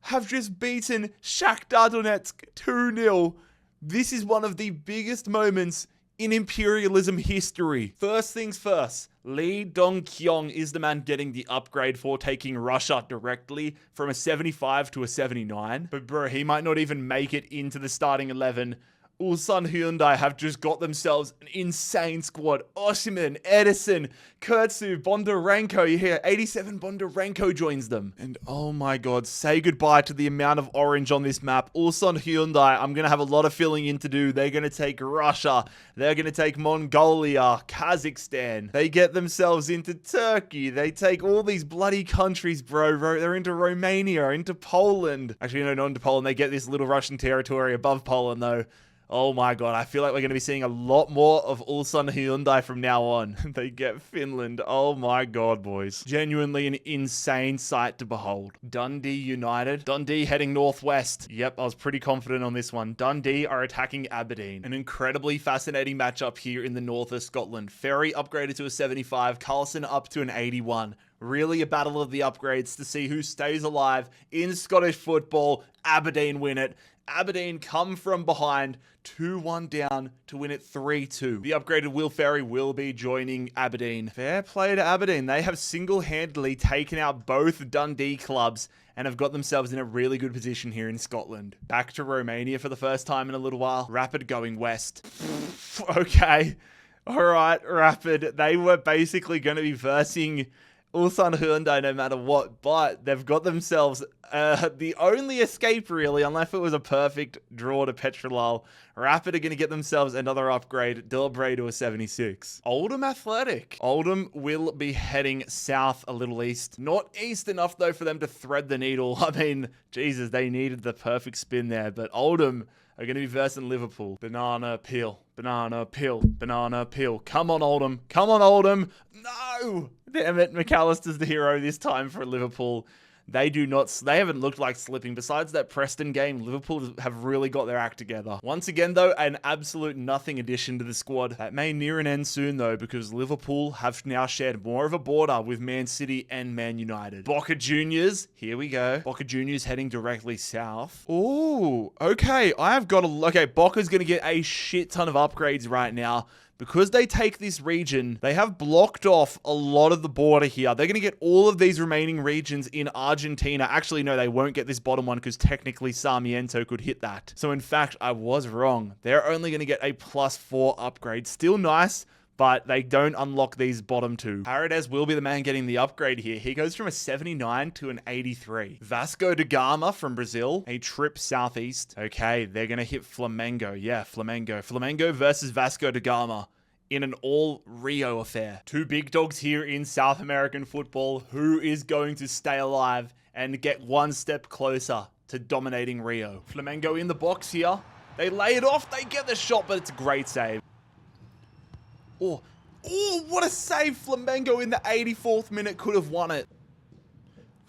have just beaten Shakhtar Donetsk 2-0. This is one of the biggest moments in Imperialism history. First things first, Lee Dong-kyung is the man getting the upgrade for taking Russia directly from a 75 to a 79. But bro, he might not even make it into the starting 11. Ulsan Hyundai have just got themselves an insane squad. Osimhen, Edison, Kurtzu, Bondarenko. You hear 87 Bondarenko joins them. And oh my god, say goodbye to the amount of orange on this map. Ulsan Hyundai, I'm going to have a lot of filling in to do. They're going to take Russia. They're going to take Mongolia, Kazakhstan. They get themselves into Turkey. They take all these bloody countries, bro. They're into Romania, into Poland. Actually, no, not into Poland. They get this little Russian territory above Poland, though. Oh my god, I feel like we're going to be seeing a lot more of Ulsan Hyundai from now on. They get Finland. Oh my god, boys. Genuinely an insane sight to behold. Dundee United. Dundee heading northwest. Yep, I was pretty confident on this one. Dundee are attacking Aberdeen. An incredibly fascinating matchup here in the north of Scotland. Ferry upgraded to a 75. Carlson up to an 81. Really a battle of the upgrades to see who stays alive in Scottish football. Aberdeen win it. Aberdeen come from behind 2-1 down to win it 3-2. The upgraded Will Ferry will be joining Aberdeen. Fair play to Aberdeen. They have single-handedly taken out both Dundee clubs and have got themselves in a really good position here in Scotland. Back to Romania for the first time in a little while. Rapid going west. Okay. All right, Rapid. They were basically going to be versing Ulsan Hyundai no matter what, but they've got themselves the only escape really, unless it was a perfect draw to Petrolal. Rapid are going to get themselves another upgrade, Delbray to a 76. Oldham Athletic. Oldham will be heading south a little east. Not east enough though for them to thread the needle. I mean, Jesus, they needed the perfect spin there, but Oldham are going to be versing Liverpool. Banana peel, banana peel, banana peel. Come on, Oldham. Come on, Oldham. No! Damn it, McAllister's the hero this time for Liverpool. They haven't looked like slipping. Besides that Preston game, Liverpool have really got their act together. Once again, though, an absolute nothing addition to the squad. That may near an end soon, though, because Liverpool have now shared more of a border with Man City and Man United. Boca Juniors, here we go. Boca Juniors heading directly south. Ooh, okay. Boca's going to get a shit ton of upgrades right now. Because they take this region, they have blocked off a lot of the border here. They're going to get all of these remaining regions in Argentina. Actually, no, they won't get this bottom one because technically Sarmiento could hit that. So in fact, I was wrong. They're only going to get a +4 upgrade. Still nice, but they don't unlock these bottom two. JarradHD will be the man getting the upgrade here. He goes from a 79 to an 83. Vasco da Gama from Brazil, a trip southeast. Okay, they're going to hit Flamengo. Yeah, Flamengo. Flamengo versus Vasco da Gama in an all Rio affair. Two big dogs here in South American football. Who is going to stay alive and get one step closer to dominating Rio? Flamengo in the box here. They lay it off. They get the shot, but it's a great save. Oh, what a save. Flamengo in the 84th minute could have won it.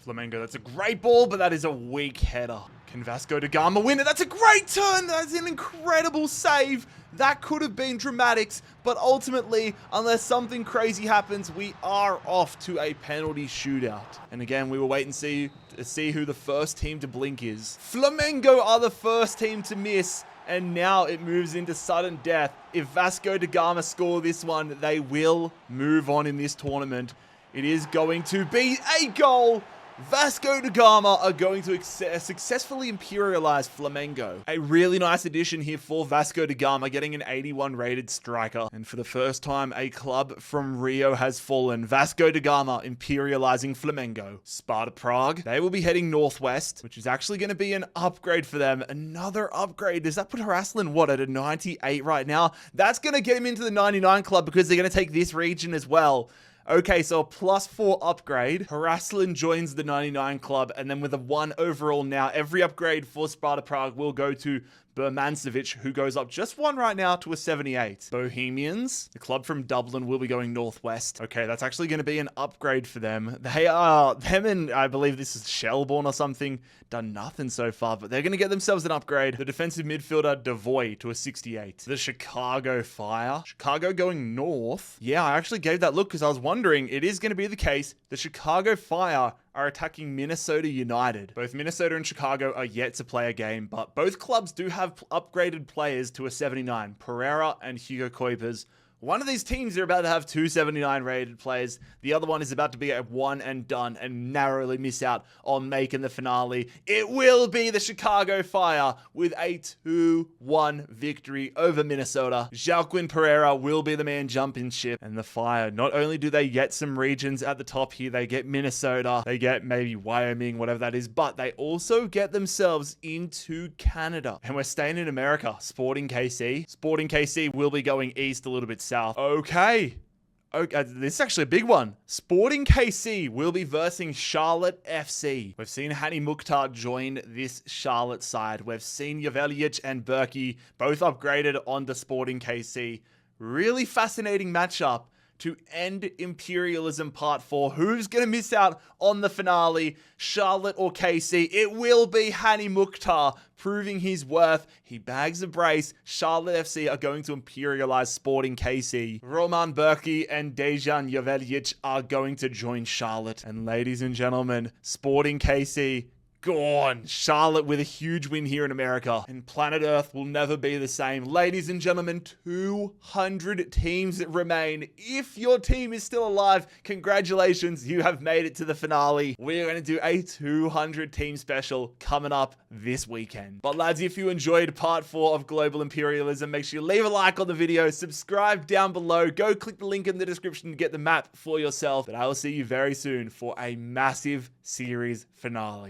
Flamengo, that's a great ball, but that is a weak header. Can Vasco da Gama win it? That's a great turn. That's an incredible save. That could have been dramatics, but ultimately, unless something crazy happens, we are off to a penalty shootout. And again, we will wait and see who the first team to blink is. Flamengo are the first team to miss. And now it moves into sudden death. If Vasco da Gama score this one, they will move on in this tournament. It is going to be a goal. Vasco da Gama are going to successfully imperialize Flamengo. A really nice addition here for Vasco da Gama, getting an 81 rated striker. And for the first time, a club from Rio has fallen. Vasco da Gama imperializing Flamengo. Sparta Prague, they will be heading northwest, which is actually going to be an upgrade for them. Another upgrade. Does that put Haraslin, at a 98 right now? That's going to get him into the 99 club because they're going to take this region as well. Okay, so a +4 upgrade. Haraslin joins the 99 club, and then with a 1 overall now, every upgrade for Sparta Prague will go to Bermancevic, who goes up just 1 right now to a 78. Bohemians, the club from Dublin, will be going northwest. Okay, that's actually going to be an upgrade for them. Them and I believe this is Shelbourne or something, done nothing so far, but they're going to get themselves an upgrade. The defensive midfielder, Devoy, to a 68. The Chicago Fire. Chicago going north. Yeah, I actually gave that look because I was wondering, it is going to be the case. The Chicago Fire are attacking Minnesota United. Both Minnesota and Chicago are yet to play a game, but both clubs do have upgraded players to a 79, Pereira and Hugo Kuipers. One of these teams are about to have 2 79 rated players. The other one is about to be a one and done and narrowly miss out on making the finale. It will be the Chicago Fire with a 2-1 victory over Minnesota. Joaquin Pereira will be the man jumping ship. And the Fire, not only do they get some regions at the top here, they get Minnesota, they get maybe Wyoming, whatever that is, but they also get themselves into Canada. And we're staying in America. Sporting KC. Sporting KC will be going east a little bit south. Okay, this is actually a big one. Sporting KC will be versing Charlotte FC. We've seen Hani Mukhtar join this Charlotte side. We've seen Jovelic and Berkey both upgraded onto Sporting KC. Really fascinating matchup to end Imperialism Part 4. Who's going to miss out on the finale? Charlotte or KC? It will be Hani Mukhtar proving his worth. He bags a brace. Charlotte FC are going to imperialize Sporting KC. Roman Berkey and Dejan Jovelic are going to join Charlotte. And ladies and gentlemen, Sporting KC gone. Charlotte with a huge win here in America. And planet Earth will never be the same. Ladies and gentlemen, 200 teams remain. If your team is still alive, congratulations, you have made it to the finale. We're going to do a 200 team special coming up this weekend. But lads, if you enjoyed part 4 of Global Imperialism, make sure you leave a like on the video, subscribe down below, go click the link in the description to get the map for yourself. But I will see you very soon for a massive series finale.